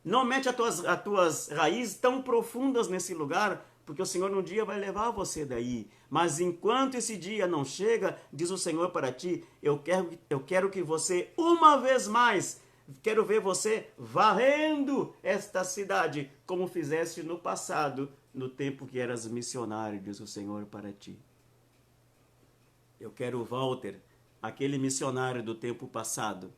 Não mete as tuas raízes tão profundas nesse lugar, porque o Senhor um dia vai levar você daí. Mas enquanto esse dia não chega, diz o Senhor para ti, eu quero que você, uma vez mais, quero ver você varrendo esta cidade, como fizeste no passado, no tempo que eras missionário, diz o Senhor para ti. Eu quero o Walter, aquele missionário do tempo passado,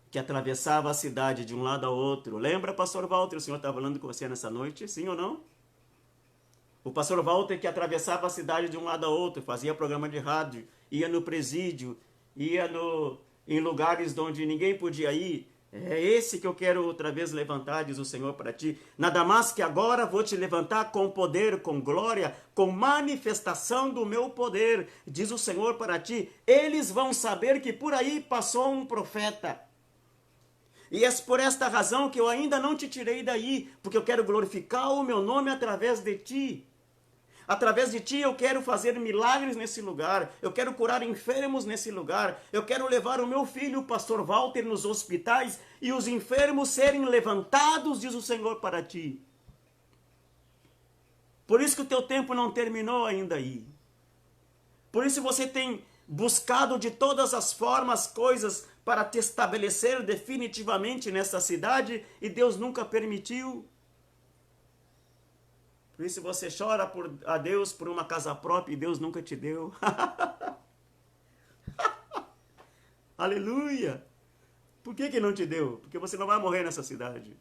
que atravessava a cidade de um lado ao outro. Lembra, pastor Walter, o Senhor está falando com você nessa noite, sim ou não? O pastor Walter que atravessava a cidade de um lado ao outro, fazia programa de rádio, ia no presídio, ia em lugares onde ninguém podia ir. É esse que eu quero outra vez levantar, diz o Senhor para ti. Nada mais que agora vou te levantar com poder, com glória, com manifestação do meu poder, diz o Senhor para ti. Eles vão saber que por aí passou um profeta. E é por esta razão que eu ainda não te tirei daí, porque eu quero glorificar o meu nome através de ti. Através de ti eu quero fazer milagres nesse lugar, eu quero curar enfermos nesse lugar, eu quero levar o meu filho, o pastor Walter, nos hospitais e os enfermos serem levantados, diz o Senhor para ti. Por isso que o teu tempo não terminou ainda aí. Por isso você tem buscado de todas as formas coisas para te estabelecer definitivamente nessa cidade e Deus nunca permitiu. Por isso você chora a Deus por uma casa própria e Deus nunca te deu. Aleluia! Por que não te deu? Porque você não vai morrer nessa cidade.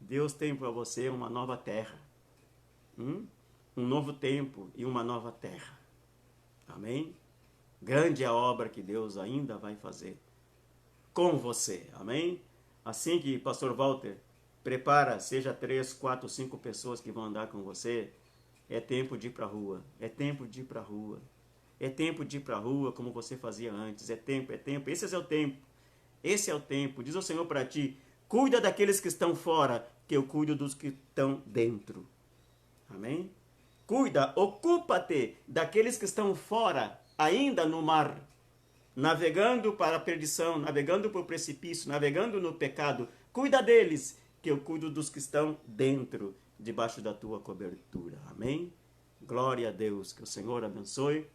Deus tem para você uma nova terra. Um novo tempo e uma nova terra. Amém? Grande é a obra que Deus ainda vai fazer com você. Amém? Assim que pastor Walter prepara, seja 3, 4, 5 pessoas que vão andar com você, é tempo de ir para a rua, é tempo de ir para a rua, é tempo de ir para a rua como você fazia antes, é tempo, esse é o tempo, esse é o tempo, diz o Senhor para ti, cuida daqueles que estão fora, que eu cuido dos que estão dentro, amém? Cuida, ocupa-te daqueles que estão fora, ainda no mar, navegando para a perdição, navegando para o precipício, navegando no pecado, cuida deles, que eu cuido dos que estão dentro, debaixo da tua cobertura. Amém? Glória a Deus, que o Senhor abençoe.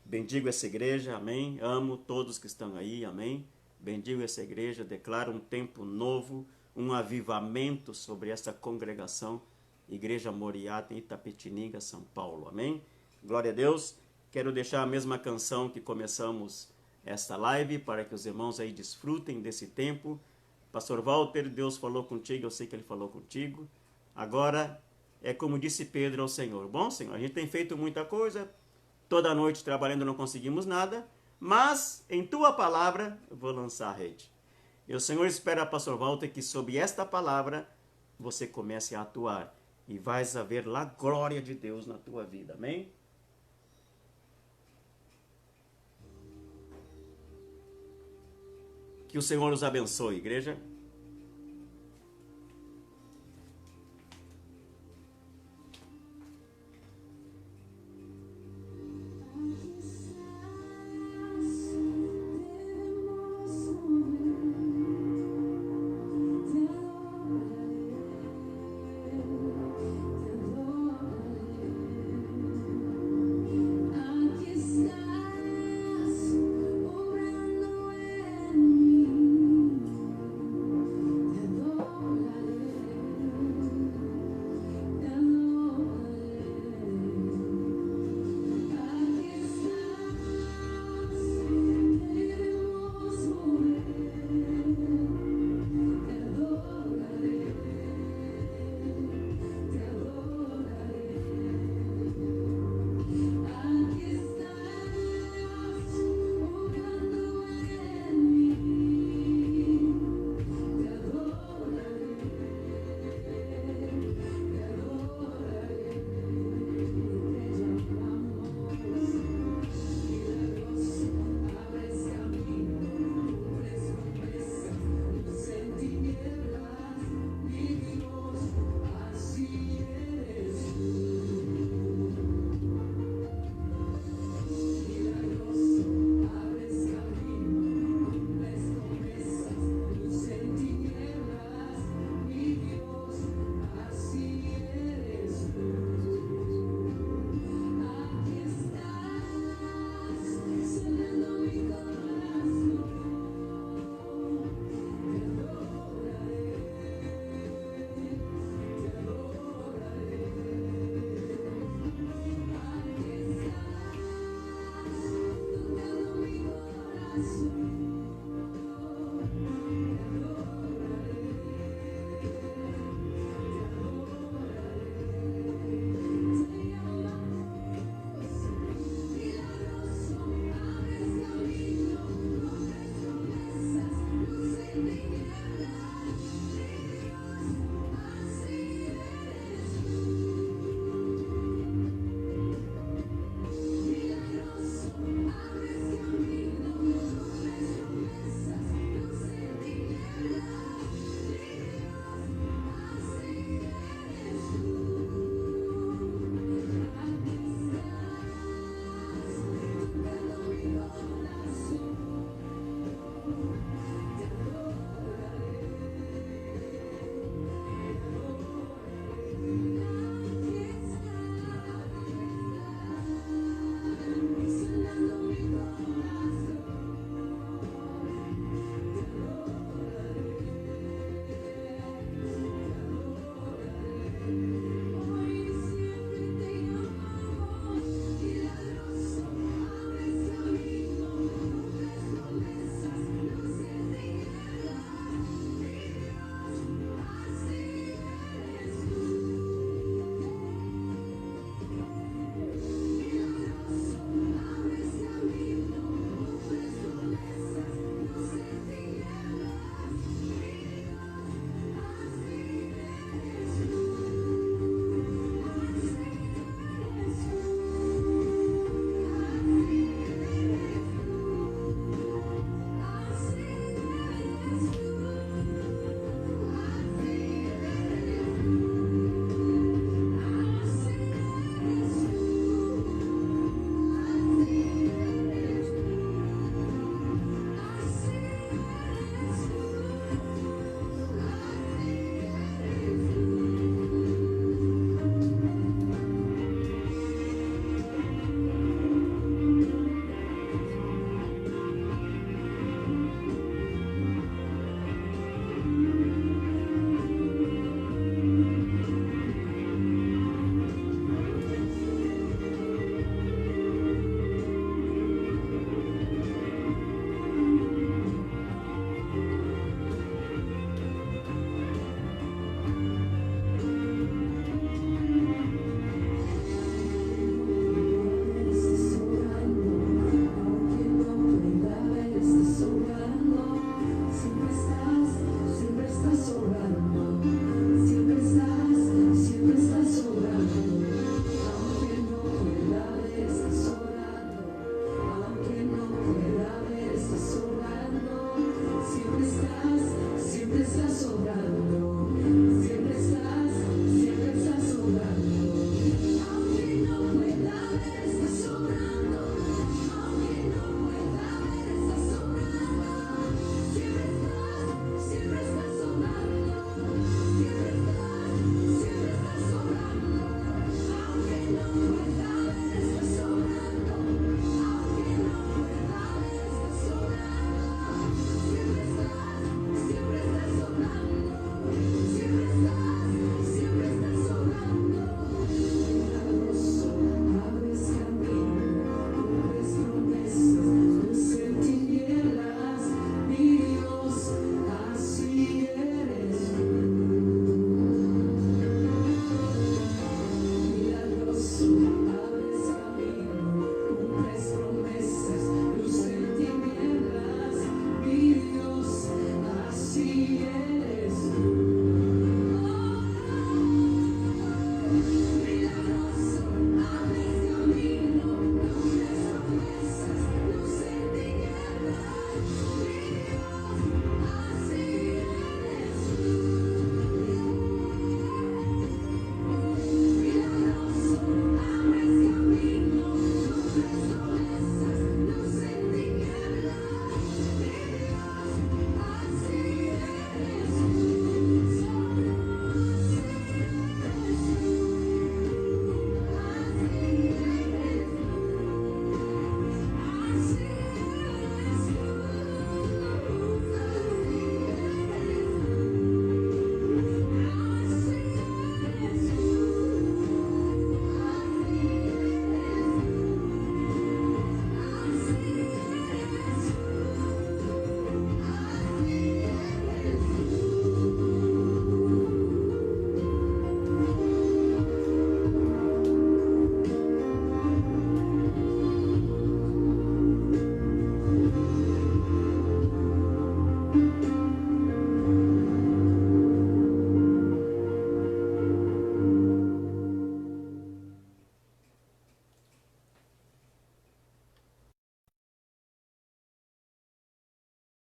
Bendigo essa igreja, amém? Amo todos que estão aí, amém? Bendigo essa igreja, declaro um tempo novo, um avivamento sobre essa congregação, Igreja Moriá, em Itapetininga, São Paulo. Amém? Glória a Deus. Quero deixar a mesma canção que começamos esta live, para que os irmãos aí desfrutem desse tempo. Pastor Walter, Deus falou contigo, eu sei que Ele falou contigo. Agora, é como disse Pedro ao Senhor. Bom, Senhor, a gente tem feito muita coisa, toda noite trabalhando não conseguimos nada, mas em Tua palavra eu vou lançar a rede. E o Senhor espera, Pastor Walter, que sob esta palavra você comece a atuar e vais ver a glória de Deus na tua vida. Amém? Que o Senhor os abençoe, igreja.